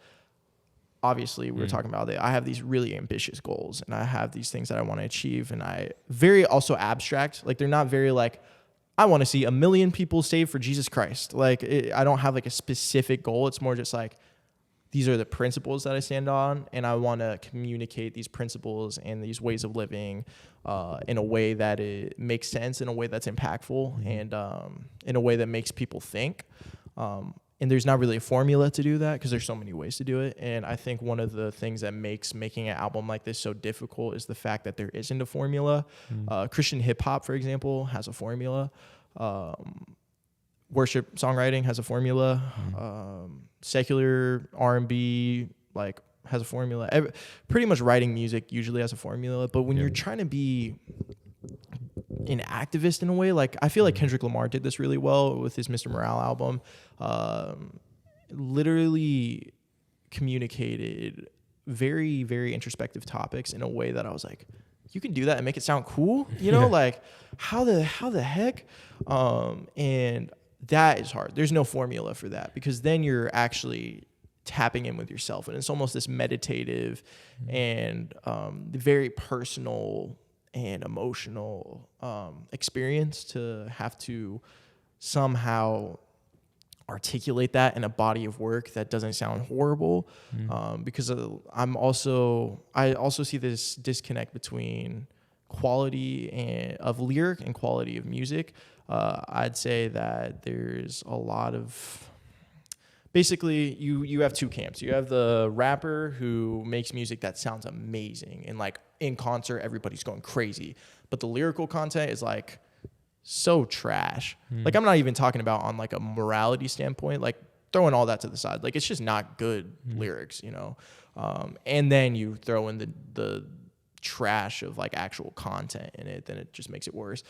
obviously we were talking about it. I have these really ambitious goals and I have these things that I want to achieve, and I very also abstract. Like they're not very like, I want to see 1 million people saved for Jesus Christ. Like I don't have like a specific goal. It's more just like, these are the principles that I stand on, and I want to communicate these principles and these ways of living in a way that it makes sense, in a way that's impactful, and in a way that makes people think. And there's not really a formula to do that because there's so many ways to do it. And I think one of the things that makes making an album like this so difficult is the fact that there isn't a formula. Christian hip hop, for example, has a formula. Worship songwriting has a formula. Secular R&B like has a formula. Pretty much writing music usually has a formula. But when you're trying to be an activist in a way, like I feel like Kendrick Lamar did this really well with his Mr. Morale album. Literally communicated very, very introspective topics in a way that I was like, you can do that and make it sound cool, you know, like how the heck? And that is hard. There's no formula for that, because then you're actually tapping in with yourself, and it's almost this meditative and very personal and emotional experience to have to somehow articulate that in a body of work that doesn't sound horrible. Because I also see this disconnect between quality of lyric and quality of music. I'd say that there's a lot of, basically you have two camps. You have the rapper who makes music that sounds amazing and like in concert everybody's going crazy, but the lyrical content is like so trash. Like I'm not even talking about on like a morality standpoint, like throwing all that to the side, like it's just not good lyrics, you know. And then you throw in the trash of like actual content in it, then it just makes it worse.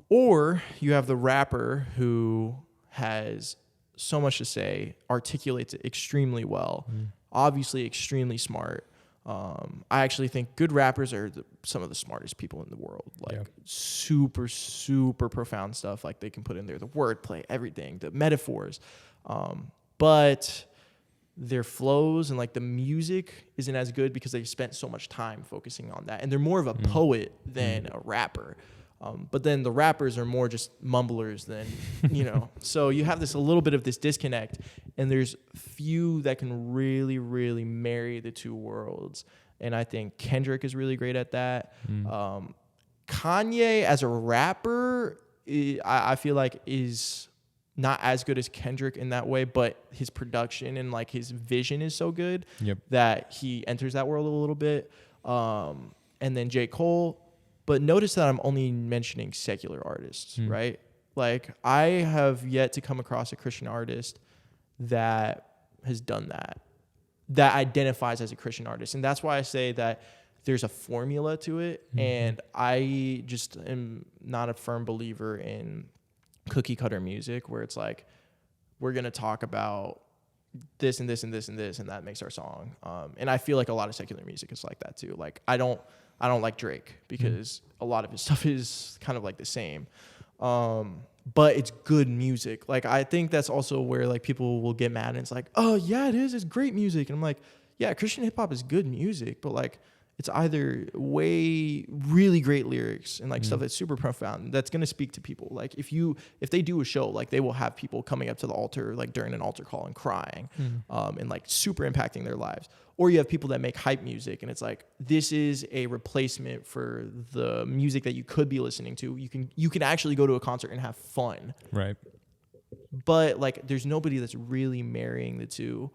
Or you have the rapper who has so much to say, articulates it extremely well, obviously extremely smart. I actually think good rappers are some of the smartest people in the world. Like super, super profound stuff. Like they can put in there the wordplay, everything, the metaphors. But their flows and like the music isn't as good because they've spent so much time focusing on that. And they're more of a poet than a rapper. But then the rappers are more just mumblers than, you know. So you have a little bit of this disconnect, and there's few that can really, really marry the two worlds. And I think Kendrick is really great at that. Kanye as a rapper, I feel like is not as good as Kendrick in that way, but his production and like his vision is so good that he enters that world a little bit. And then J. Cole. But notice that I'm only mentioning secular artists, right? Like, I have yet to come across a Christian artist that has done that identifies as a Christian artist. And that's why I say that there's a formula to it. And I just am not a firm believer in cookie cutter music where it's like, we're going to talk about this and this and this and this, and that makes our song. And I feel like a lot of secular music is like that too. Like, I don't like Drake because a lot of his stuff is kind of like the same. But it's good music. Like, I think that's also where like people will get mad and it's like, oh yeah, it is. It's great music. And I'm like, yeah, Christian hip hop is good music, but like, it's either really great lyrics and like stuff that's super profound that's going to speak to people. Like, if they do a show, like, they will have people coming up to the altar like during an altar call and crying, and like super impacting their lives. Or you have people that make hype music and it's like, this is a replacement for the music that you could be listening to. You can actually go to a concert and have fun. Right. But like, there's nobody that's really marrying the two.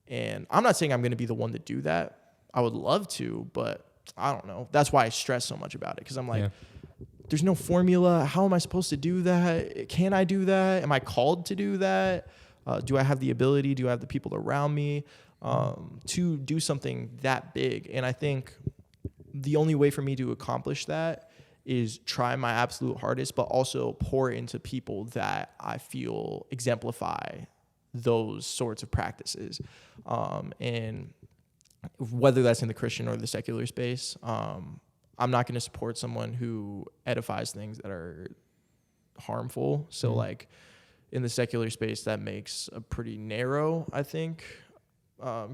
And I'm not saying I'm going to be the one to do that. I would love to, but I don't know. That's why I stress so much about it. Cause I'm like, there's no formula. How am I supposed to do that? Can I do that? Am I called to do that? Do I have the ability? Do I have the people around me to do something that big? And I think the only way for me to accomplish that is try my absolute hardest, but also pour into people that I feel exemplify those sorts of practices. And whether that's in the Christian or the secular space, I'm not going to support someone who edifies things that are harmful. So like in the secular space, that makes a pretty narrow, I think,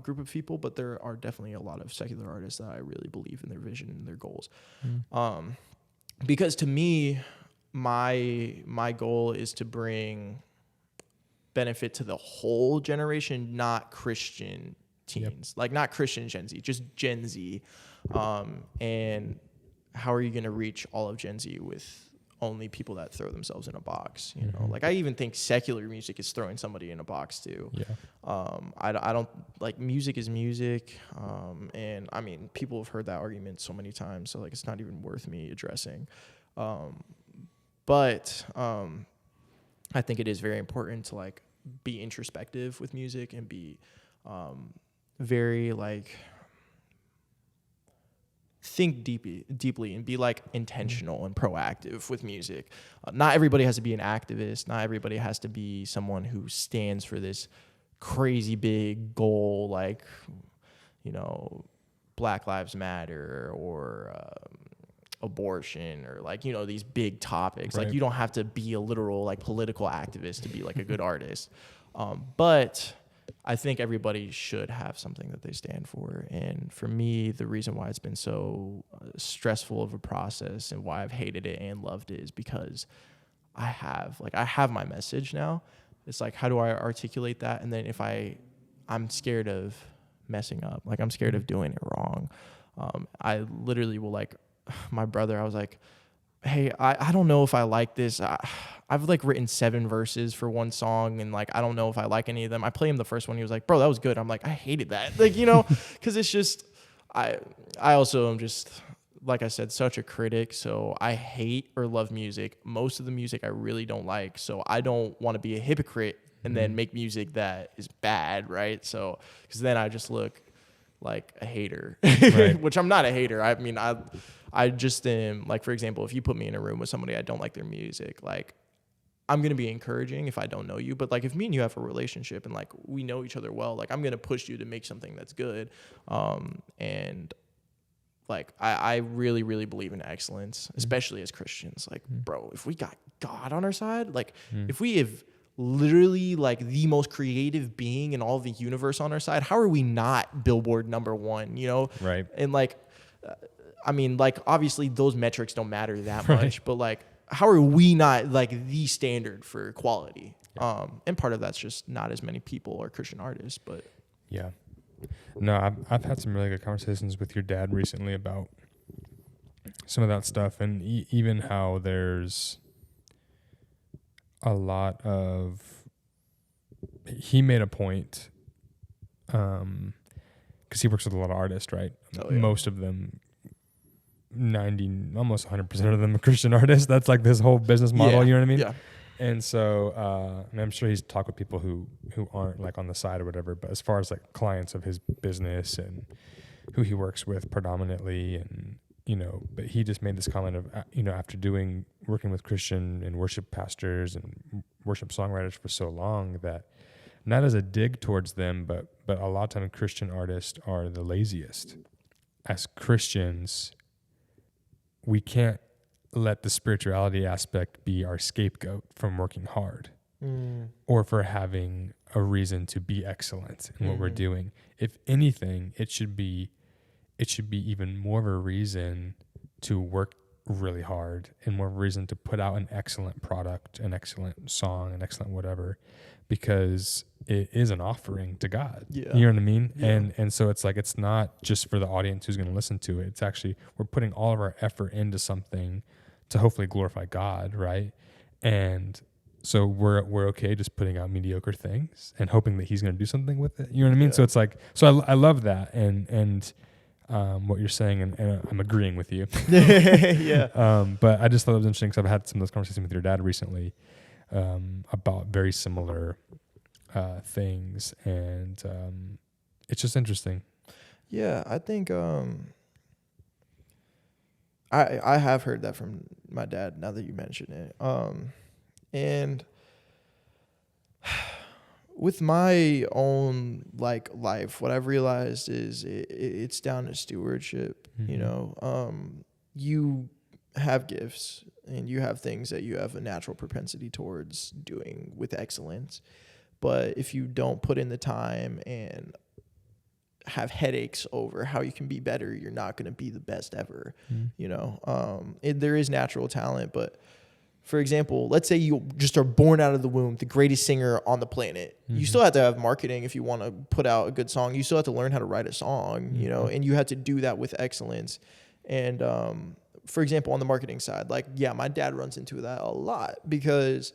group of people, but there are definitely a lot of secular artists that I really believe in their vision and their goals. Because to me, my goal is to bring benefit to the whole generation, not Christian teens, like not Christian Gen Z, just Gen Z. And how are you going to reach all of Gen Z with only people that throw themselves in a box? You know, like, I even think secular music is throwing somebody in a box too. I don't like, music is music. And I mean, people have heard that argument so many times, so like, it's not even worth me addressing. But I think it is very important to like be introspective with music and be very like think deeply and be like intentional and proactive with music. Not everybody has to be an activist. Not everybody has to be someone who stands for this crazy big goal, like, you know, Black Lives Matter or abortion or like, you know, these big topics. Like, you don't have to be a literal like political activist to be like a good artist. But I think everybody should have something that they stand for. And for me, the reason why it's been so stressful of a process and why I've hated it and loved it is because I have my message now. It's like, how do I articulate that? And then if I'm scared of messing up, like I'm scared of doing it wrong. I literally will like, my brother, I was like, hey, I don't know if I like this. I've like written 7 verses for one song and like, I don't know if I like any of them. I play him the first one. He was like, bro, that was good. I'm like, I hated that. Like, you know, cause it's just, I also am just, like I said, such a critic. So I hate or love music. Most of the music I really don't like. So I don't want to be a hypocrite and then make music that is bad. Right. So, cause then I just look like a hater, which I'm not a hater. I mean, I just am like, for example, if you put me in a room with somebody I don't like their music, like I'm going to be encouraging if I don't know you. But like, if me and you have a relationship and like we know each other well, like I'm going to push you to make something that's good. And like, I really, really believe in excellence, especially as Christians. Like, bro, if we got God on our side, like if we have literally like the most creative being in all of the universe on our side, how are we not Billboard #1, you know? Right. And like, I mean, like, obviously those metrics don't matter that much, but like, how are we not like the standard for quality? And part of that's just not as many people are Christian artists, but no, I've had some really good conversations with your dad recently about some of that stuff, and even how there's a lot of, he made a point, because he works with a lot of artists, right? Oh, yeah. Most of them, almost 100% of them are Christian artists. That's like this whole business model, you know what I mean? Yeah. And so, and I'm sure he's talked with people who aren't like on the side or whatever, but as far as like clients of his business and who he works with predominantly, and, you know, but he just made this comment of, you know, after working with Christian and worship pastors and worship songwriters for so long, that not as a dig towards them, but a lot of times Christian artists are the laziest. As Christians, we can't let the spirituality aspect be our scapegoat from working hard or for having a reason to be excellent in what we're doing. If anything, it should be even more of a reason to work really hard and more of a reason to put out an excellent product, an excellent song, an excellent whatever, because it is an offering to God. Yeah. You know what I mean? Yeah. And so it's like, it's not just for the audience who's going to listen to it. It's actually, we're putting all of our effort into something to hopefully glorify God, right? And so we're okay just putting out mediocre things and hoping that he's going to do something with it. You know what I mean? Yeah. So it's like, so I love that. And what you're saying, and I'm agreeing with you. Yeah. But I just thought it was interesting because I've had some of those conversations with your dad recently about very similar things, and it's just interesting. Yeah, I think I have heard that from my dad now that you mention it. And with my own like life, what I've realized is it's down to stewardship. Mm-hmm. You know, you have gifts and you have things that you have a natural propensity towards doing with excellence. But if you don't put in the time and have headaches over how you can be better, you're not going to be the best ever. You know, there is natural talent, but for example, let's say you just are born out of the womb, the greatest singer on the planet. You still have to have marketing if you want to put out a good song. You still have to learn how to write a song, you know, and you have to do that with excellence. And for example, on the marketing side, like, yeah, my dad runs into that a lot because,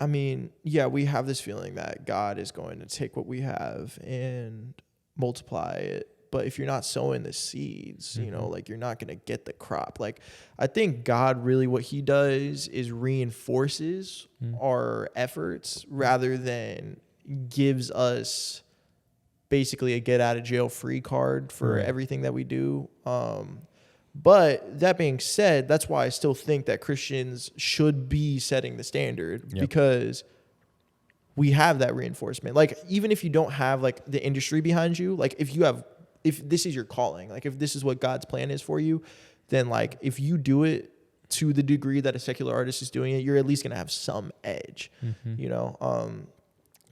I mean, yeah, we have this feeling that God is going to take what we have and multiply it. But if you're not sowing the seeds, you know, like, you're not going to get the crop. Like, I think God really, what he does is reinforces our efforts rather than gives us basically a get out of jail free card for everything that we do. But that being said, that's why I still think that Christians should be setting the standard because we have that reinforcement. Like, even if you don't have like the industry behind you, like if this is your calling, like if this is what God's plan is for you, then like if you do it to the degree that a secular artist is doing it, you're at least going to have some edge, you know?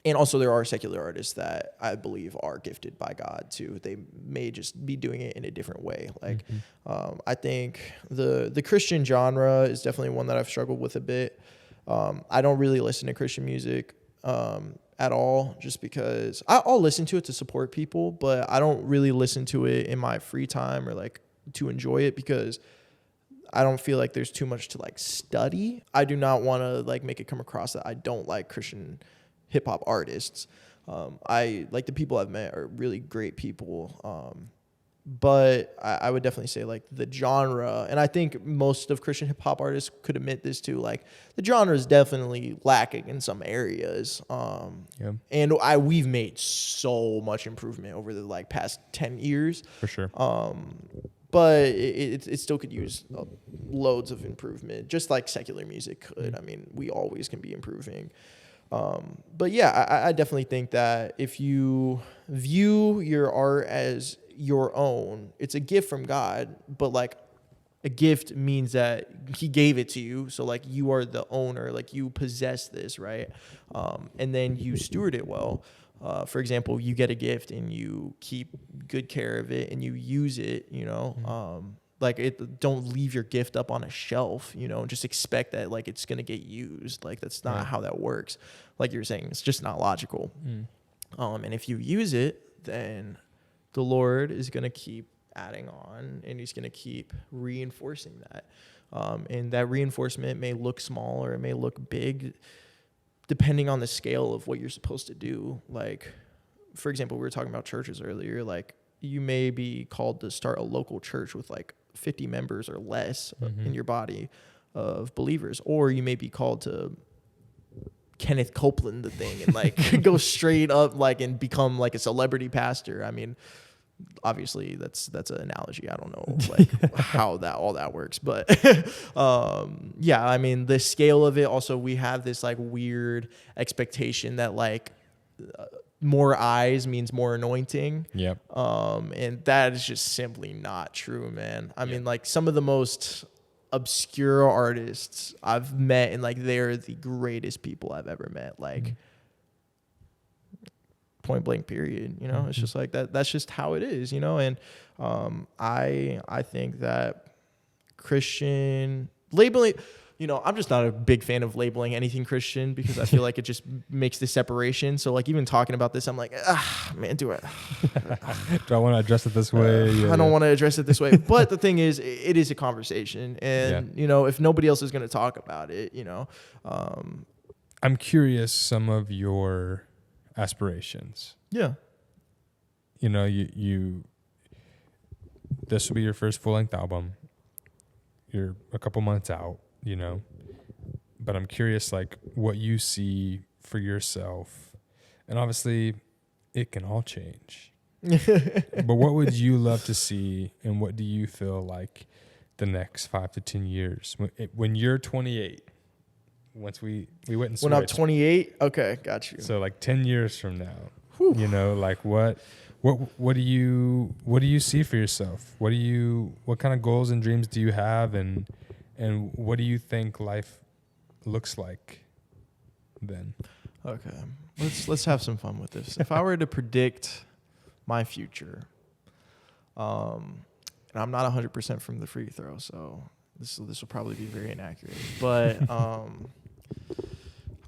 And also there are secular artists that I believe are gifted by God too. They may just be doing it in a different way. Like, I think the Christian genre is definitely one that I've struggled with a bit. I don't really listen to Christian music, at all, just because I'll listen to it to support people, but I don't really listen to it in my free time or like to enjoy it because I don't feel like there's too much to like study. I do not want to like make it come across that I don't like Christian hip hop artists. I like the people I've met are really great people. But I would definitely say like the genre, and I think most of Christian hip hop artists could admit this too, like the genre is definitely lacking in some areas. And we've made so much improvement over the like past 10 years. For sure. But it still could use loads of improvement, just like secular music could. I mean, we always can be improving. But yeah, I definitely think that if you view your art as your own, it's a gift from God, but like a gift means that he gave it to you. So like you are the owner, like you possess this, right? And then you steward it well. For example, you get a gift and you keep good care of it and you use it, you know, don't leave your gift up on a shelf, you know, and just expect that like it's going to get used. Like that's not how that works. Like you're saying, it's just not logical. And if you use it, then the Lord is going to keep adding on, and he's going to keep reinforcing that. And that reinforcement may look small or it may look big, depending on the scale of what you're supposed to do. Like, for example, we were talking about churches earlier. Like, you may be called to start a local church with like 50 members or less in your body of believers, or you may be called to Kenneth Copeland the thing and like go straight up like and become like a celebrity pastor. I mean, obviously that's an analogy. I don't know like how all that works, but yeah, I mean, the scale of it. Also, we have this like weird expectation that like more eyes means more anointing. Yep. And that is just simply not true, man. I mean, like some of the most obscure artists I've met, and like they're the greatest people I've ever met. Like point blank period, you know. It's just like that's just how it is, you know. And I think that Christian labeling, you know, I'm just not a big fan of labeling anything Christian because I feel like it just makes the separation. So like even talking about this, I'm like, man, do I want to address it this way? I don't want to address it this way. But the thing is, it is a conversation, and you know, if nobody else is going to talk about it, you know, I'm curious some of your aspirations. Yeah. You know, you this will be your first full-length album. You're a couple months out, you know, but I'm curious like what you see for yourself, and obviously it can all change. But what would you love to see, and what do you feel like the next 5 to 10 years when you're 28? Once we went and switched. When I'm 28, okay, got you. So like 10 years from now, you know, like what do you see for yourself? What kind of goals and dreams do you have, and what do you think life looks like then? Okay, let's have some fun with this. If I were to predict my future, and I'm not 100% from the free throw, so this will probably be very inaccurate, but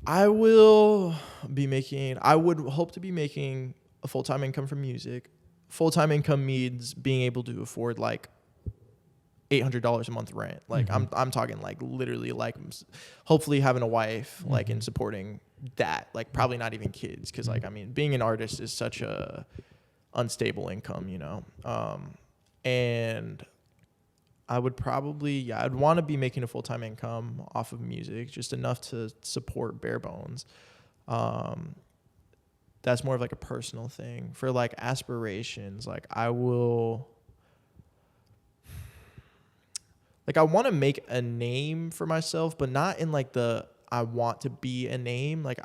I would hope to be making a full-time income from music. Full-time income means being able to afford like $800 a month rent. Like I'm talking like literally like hopefully having a wife, like, and supporting that, like probably not even kids. Cause like, I mean, being an artist is such a unstable income, you know? And I would probably, I'd want to be making a full-time income off of music, just enough to support bare bones. That's more of like a personal thing. For like aspirations, like I want to make a name for myself, but not in like I want to be a name. Like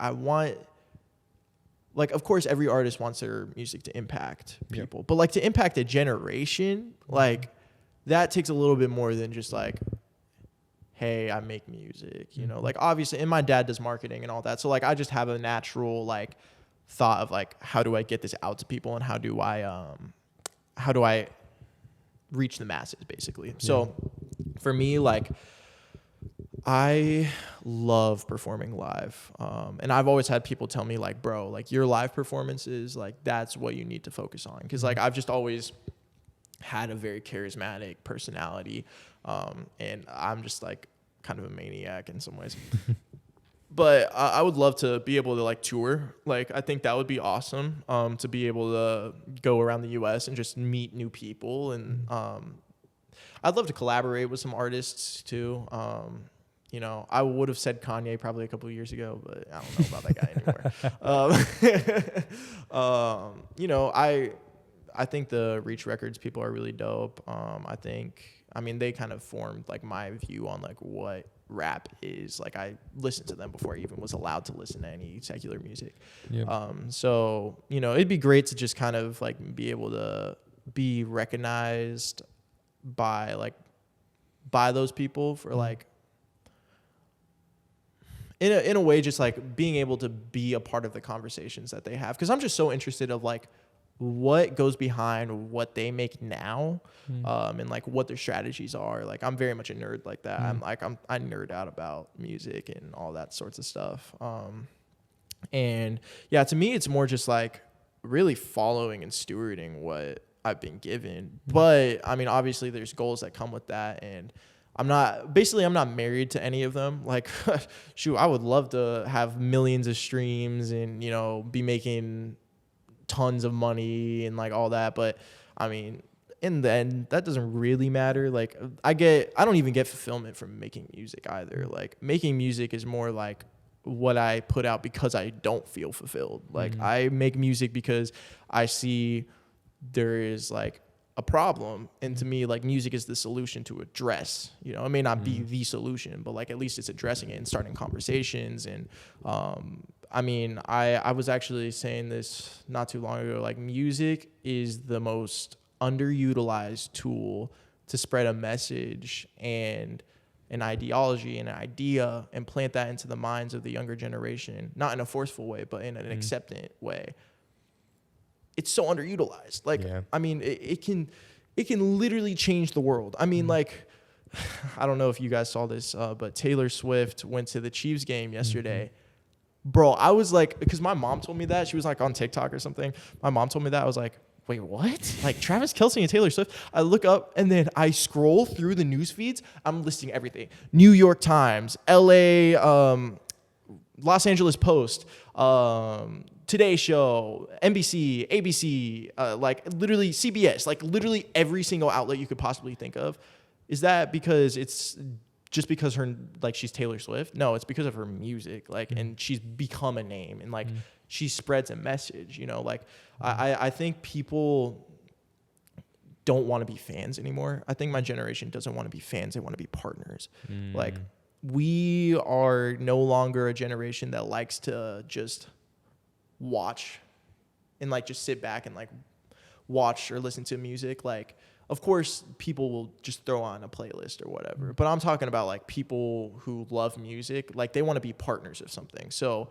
of course every artist wants their music to impact people, but like to impact a generation, like that takes a little bit more than just like, hey, I make music, you know, like obviously, and my dad does marketing and all that. So like, I just have a natural like thought of like, how do I get this out to people, and how do I reach the masses basically? So for me, like I love performing live. And I've always had people tell me like, bro, like your live performances, like that's what you need to focus on. Cause like, I've just always had a very charismatic personality. And I'm just like kind of a maniac in some ways, but I would love to be able to like tour. Like, I think that would be awesome. To be able to go around the US and just meet new people. And, I'd love to collaborate with some artists too. You know, I would have said Kanye probably a couple of years ago, but I don't know about that guy anymore. You know, I think the Reach Records people are really dope. I mean, they kind of formed like my view on like what rap is. Like I listened to them before I even was allowed to listen to any secular music. Yep. So, you know, it'd be great to just kind of like be able to be recognized by those people for like, in a way, just like being able to be a part of the conversations that they have. Cause I'm just so interested of like what goes behind what they make now, and like what their strategies are. Like I'm very much a nerd like that. I nerd out about music and all that sorts of stuff. And yeah, to me, it's more just like really following and stewarding what I've been given. But I mean, obviously there's goals that come with that, and I'm not married to any of them. Like, shoot, I would love to have millions of streams and, you know, be making tons of money and like all that. But I mean, in the end, that doesn't really matter. Like, I don't even get fulfillment from making music either. Like, making music is more like what I put out because I don't feel fulfilled. Like, I make music because I see there is like a problem, and to me, like, music is the solution to address, you know, it may not be the solution, but like at least it's addressing it and starting conversations. And I mean, I was actually saying this not too long ago, like, music is the most underutilized tool to spread a message and an ideology and an idea and plant that into the minds of the younger generation, not in a forceful way, but in an acceptant way. It's so underutilized. Like, I mean, it can literally change the world. I mean, like, I don't know if you guys saw this, but Taylor Swift went to the Chiefs game yesterday. Bro, I was like, because my mom told me that. She was like on TikTok or something. My mom told me that. I was like, wait, what? Like, Travis Kelce and Taylor Swift? I look up and then I scroll through the news feeds. I'm listing everything. New York Times, LA, Los Angeles Post, Today Show, NBC, ABC, like literally CBS, like literally every single outlet you could possibly think of. Is that because it's just because she's Taylor Swift? No, it's because of her music, like, and she's become a name, and like she spreads a message, you know, like I think people don't want to be fans anymore. I think my generation doesn't want to be fans. They want to be partners. Like, we are no longer a generation that likes to just watch and like just sit back and like watch or listen to music. Like, of course people will just throw on a playlist or whatever, but I'm talking about like people who love music, like they want to be partners of something. So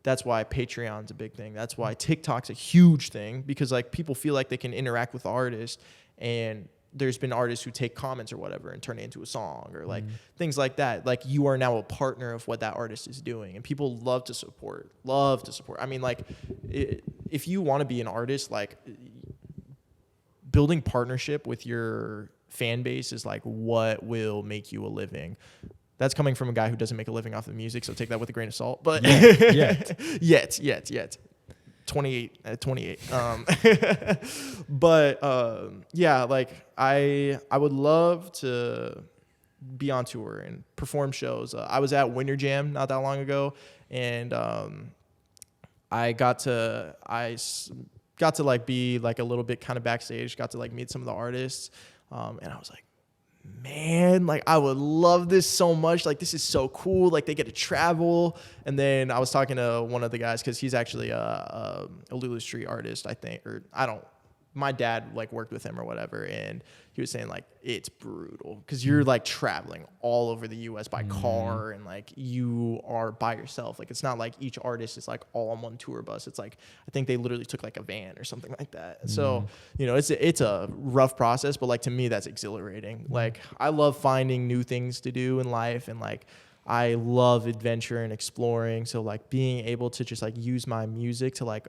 that's why Patreon's a big thing. That's why TikTok's a huge thing, because like people feel like they can interact with artists, and there's been artists who take comments or whatever and turn it into a song or like things like that. Like, you are now a partner of what that artist is doing, and people love to support. I mean, like, if you want to be an artist, like, building partnership with your fan base is like what will make you a living. That's coming from a guy who doesn't make a living off of music, so take that with a grain of salt. But yet. 28. But yeah, like I would love to be on tour and perform shows. I was at Winter Jam not that long ago, and I got to like be like a little bit kind of backstage, got to like meet some of the artists, and I was like, man, like I would love this so much. Like, this is so cool. Like, they get to travel. And then I was talking to one of the guys, because he's actually a Lulu Street artist, I think, or my dad like worked with him or whatever, and he was saying like it's brutal because you're like traveling all over the US by car, and like you are by yourself. Like, it's not like each artist is like all on one tour bus. It's like, I think they literally took like a van or something like that. So, you know, it's a rough process, but like to me that's exhilarating. Like, I love finding new things to do in life, and like I love adventure and exploring. So like being able to just like use my music to like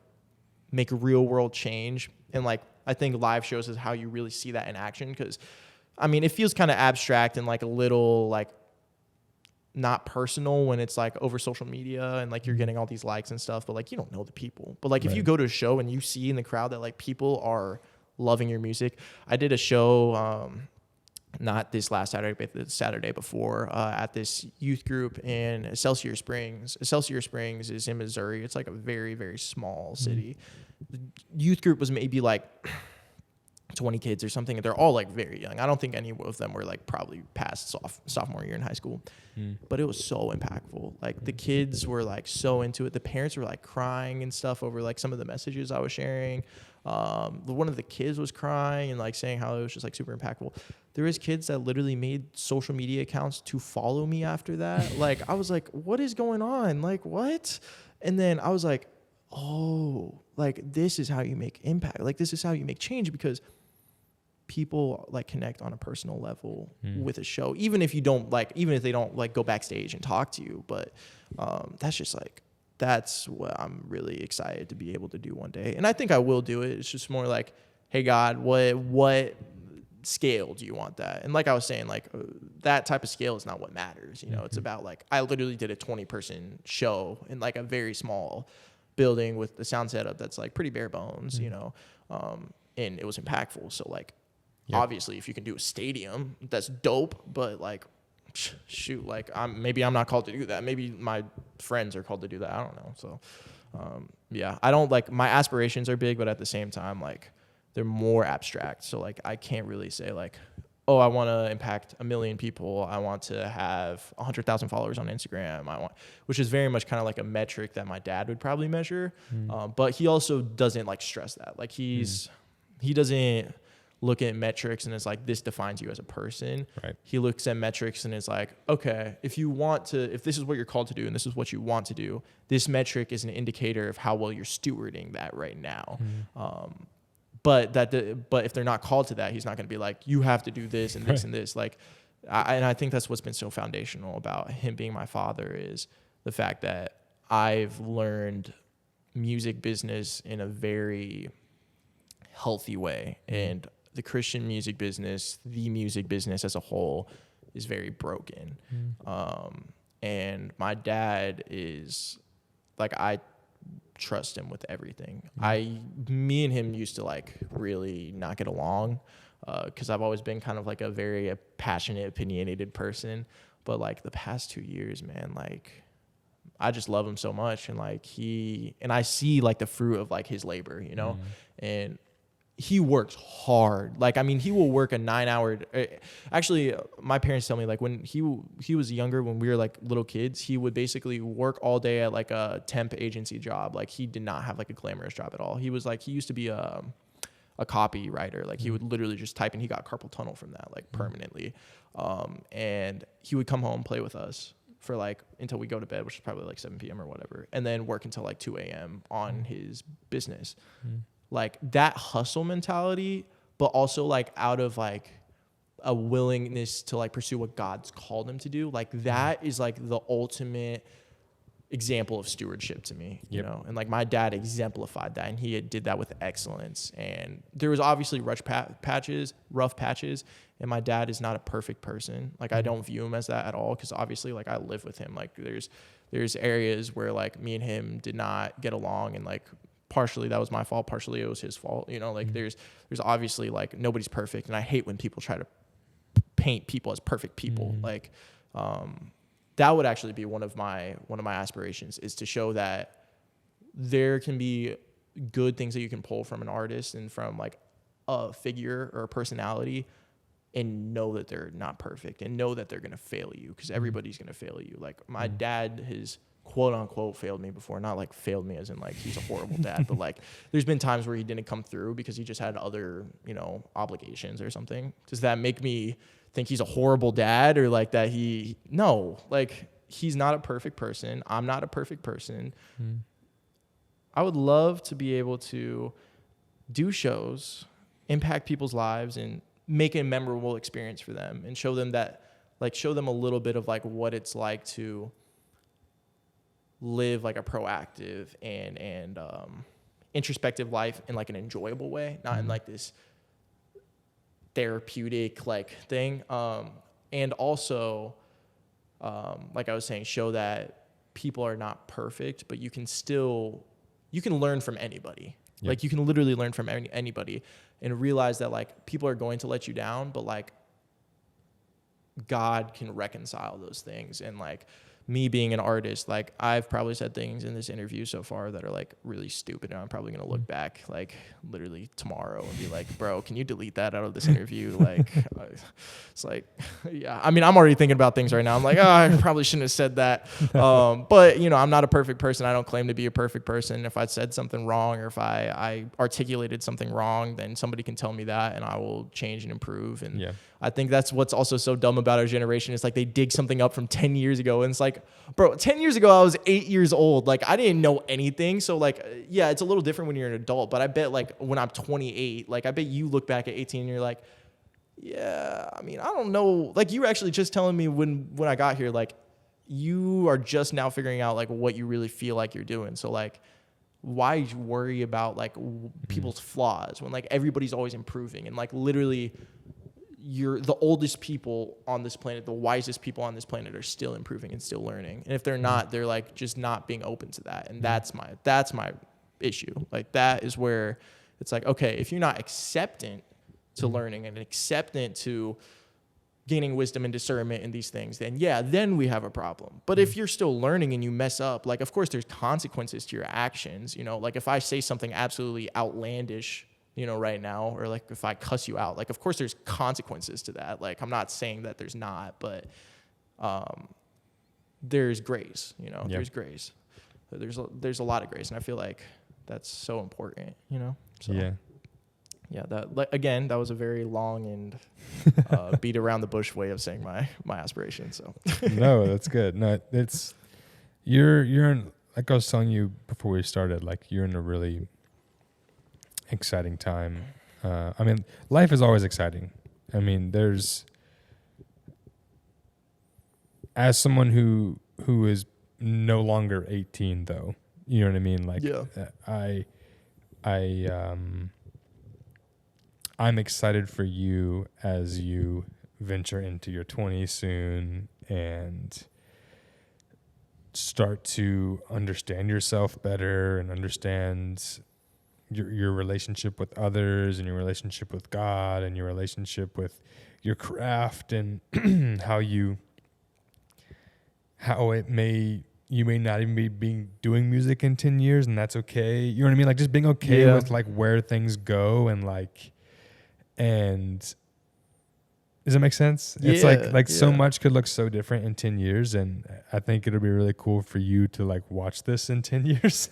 make real world change, and like I think live shows is how you really see that in action, because I mean, it feels kind of abstract and like a little like not personal when it's like over social media and like you're getting all these likes and stuff, but like you don't know the people. But like if you go to a show and you see in the crowd that like people are loving your music. I did a show not this last Saturday, but the Saturday before, at this youth group in Excelsior Springs. Excelsior Springs is in Missouri. It's like a very, very small city. The youth group was maybe like 20 kids or something. They're all like very young. I don't think any of them were like probably past sophomore year in high school, but it was so impactful. Like the kids were like so into it. The parents were like crying and stuff over like some of the messages I was sharing. One of the kids was crying and like saying how it was just like super impactful. There was kids that literally made social media accounts to follow me after that. Like I was like, what is going on? Like what? And then I was like, oh, like this is how you make impact. Like this is how you make change, because people like connect on a personal level with a show, even if they don't like go backstage and talk to you. But that's what I'm really excited to be able to do one day. And I think I will do it. It's just more like, hey God, what scale do you want that? And like I was saying, like that type of scale is not what matters. You know, it's about like, I literally did a 20-person show in like a very small building with the sound setup that's like pretty bare bones, you know, and it was impactful. So like, obviously if you can do a stadium, that's dope, but like, shoot, like maybe I'm not called to do that. Maybe my friends are called to do that. I don't know. So, yeah, I don't like, my aspirations are big, but at the same time, like they're more abstract. So like, I can't really say like, oh, I want to impact 1 million people. I want to have 100,000 followers on Instagram. Which is very much kind of like a metric that my dad would probably measure. But he also doesn't like stress that. Like he doesn't look at metrics and it's like, this defines you as a person. Right. He looks at metrics and is like, okay, if this is what you're called to do and this is what you want to do, this metric is an indicator of how well you're stewarding that right now. But if they're not called to that, he's not going to be like, you have to do this and this and this. Like, I think that's what's been so foundational about him being my father is the fact that I've learned music business in a very healthy way. And the Christian music business, the music business as a whole, is very broken. And my dad is like, I trust him with everything. Me and him used to like really not get along because I've always been kind of like a very passionate, opinionated person. But like the past 2 years, man, like I just love him so much. And like I see like the fruit of like his labor, you know, and he works hard. Like, I mean, he will work a 9-hour. Actually, my parents tell me like when he was younger, when we were like little kids, he would basically work all day at like a temp agency job. Like he did not have like a glamorous job at all. He used to be a copywriter. Like he would literally just type and he got carpal tunnel from that like permanently. And he would come home, play with us for like until we go to bed, which is probably like 7 p.m. or whatever, and then work until like 2 a.m. on his business. Like that hustle mentality, but also like out of like a willingness to like pursue what God's called him to do. Like that is like the ultimate example of stewardship to me, you know? And like my dad exemplified that and he did that with excellence. And there was obviously rough patches. And my dad is not a perfect person. Like I don't view him as that at all. Cause obviously like I live with him. Like there's areas where like me and him did not get along and like, partially that was my fault, partially it was his fault, you know, like there's obviously like nobody's perfect, and I hate when people try to paint people as perfect people. Like that would actually be one of my aspirations, is to show that there can be good things that you can pull from an artist and from like a figure or a personality, and know that they're not perfect and know that they're going to fail you, because everybody's going to fail you. Like my dad has quote unquote failed me before, not like failed me as in like he's a horrible dad, but like there's been times where he didn't come through because he just had other, you know, obligations or something. Does that make me think he's a horrible dad, or like that no, like he's not a perfect person. I'm not a perfect person. I would love to be able to do shows, impact people's lives, and make a memorable experience for them, and show them a little bit of like what it's like to live like a proactive and introspective life in like an enjoyable way, not in like this therapeutic like thing. And also, like I was saying, show that people are not perfect, but you can learn from anybody. Yep. Like you can literally learn from anybody, and realize that like people are going to let you down, but like God can reconcile those things. And like me being an artist, like I've probably said things in this interview so far that are like really stupid, and I'm probably going to look back like literally tomorrow and be like, bro, can you delete that out of this interview? Like it's like, yeah, I mean, I'm already thinking about things right now. I'm like, oh, I probably shouldn't have said that. But you know, I'm not a perfect person. I don't claim to be a perfect person. If I said something wrong, or if I articulated something wrong, then somebody can tell me that and I will change and improve. And I think that's what's also so dumb about our generation. It's like they dig something up from 10 years ago, and it's like, bro, 10 years ago, I was 8 years old. Like, I didn't know anything. So, like, yeah, it's a little different when you're an adult. But I bet, like, when I'm 28, like, I bet you look back at 18 and you're like, yeah, I mean, I don't know. Like, you were actually just telling me when I got here, like, you are just now figuring out, like, what you really feel like you're doing. So, like, why worry about like people's flaws when like everybody's always improving, and like literally you're the oldest people on this planet, the wisest people on this planet are still improving and still learning. And if they're not, they're like just not being open to that. And that's my issue. Like that is where it's like, okay, if you're not acceptant to learning and acceptant to gaining wisdom and discernment in these things, then then we have a problem. But if you're still learning and you mess up, like of course there's consequences to your actions, you know, like if I say something absolutely outlandish, you know, right now, or like if I cuss you out, like of course there's consequences to that. Like I'm not saying that there's not, but there's grace, you know, there's grace. There's a lot of grace, and I feel like that's so important, you know. So, yeah. That was a very long and beat around the bush way of saying my aspiration. So no, that's good. No, it's you're in, like I was telling you before we started, like you're in a really exciting time. I mean, life is always exciting. I mean, as someone who is no longer 18 though, you know what I mean? Like I'm excited for you as you venture into your 20s soon and start to understand yourself better and understand your relationship with others and your relationship with God and your relationship with your craft and you may not even be doing music in 10 years, and that's okay. You know what I mean? Like just being okay with like where things go and like, and does that make sense? Yeah, it's like so much could look so different in 10 years. And I think it'll be really cool for you to like watch this in 10 years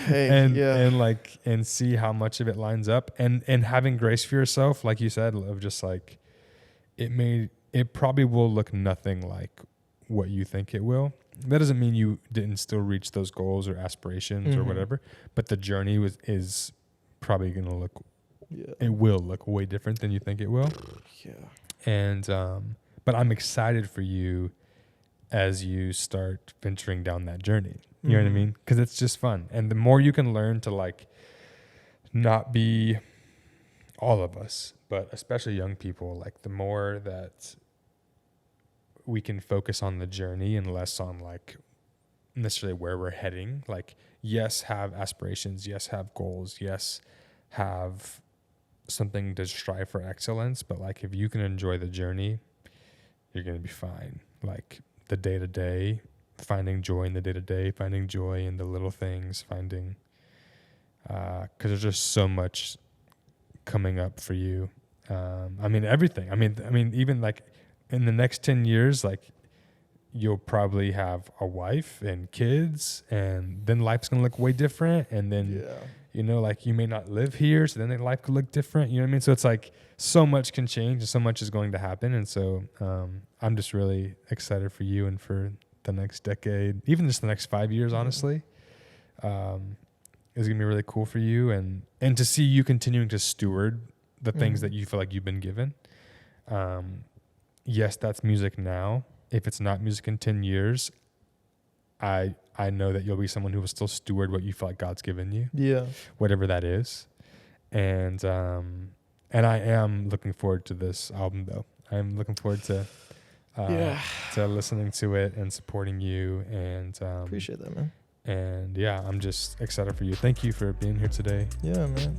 and see how much of it lines up, and having grace for yourself. Like you said, of just like, it probably will look nothing like what you think it will. That doesn't mean you didn't still reach those goals or aspirations or whatever, but the journey is probably going to look, it will look way different than you think it will. Yeah. And, but I'm excited for you as you start venturing down that journey. You know what I mean? Cause it's just fun. And the more you can learn to like not be all of us, but especially young people, like the more that we can focus on the journey and less on like necessarily where we're heading. Like, yes, have aspirations. Yes, have goals. Yes, have something to strive for excellence. But like, if you can enjoy the journey, you're going to be fine. Like the day to day, finding joy in the day to day, finding joy in the little things, finding, cause there's just so much coming up for you. I mean, everything. I mean, even like, in the next 10 years, like you'll probably have a wife and kids, and then life's going to look way different. And then, you know, like you may not live here. So then life could look different. You know what I mean? So it's like so much can change and so much is going to happen. And so I'm just really excited for you and for the next decade, even just the next 5 years, honestly. It's going to be really cool for you. And to see you continuing to steward the things that you feel like you've been given. Yes, that's music now. If it's not music in 10 years, I know that you'll be someone who will still steward what you feel like God's given you. Yeah. Whatever that is. And I am looking forward to this album though. I'm looking forward to listening to it and supporting you, and appreciate that, man. And I'm just excited for you. Thank you for being here today. Yeah, man.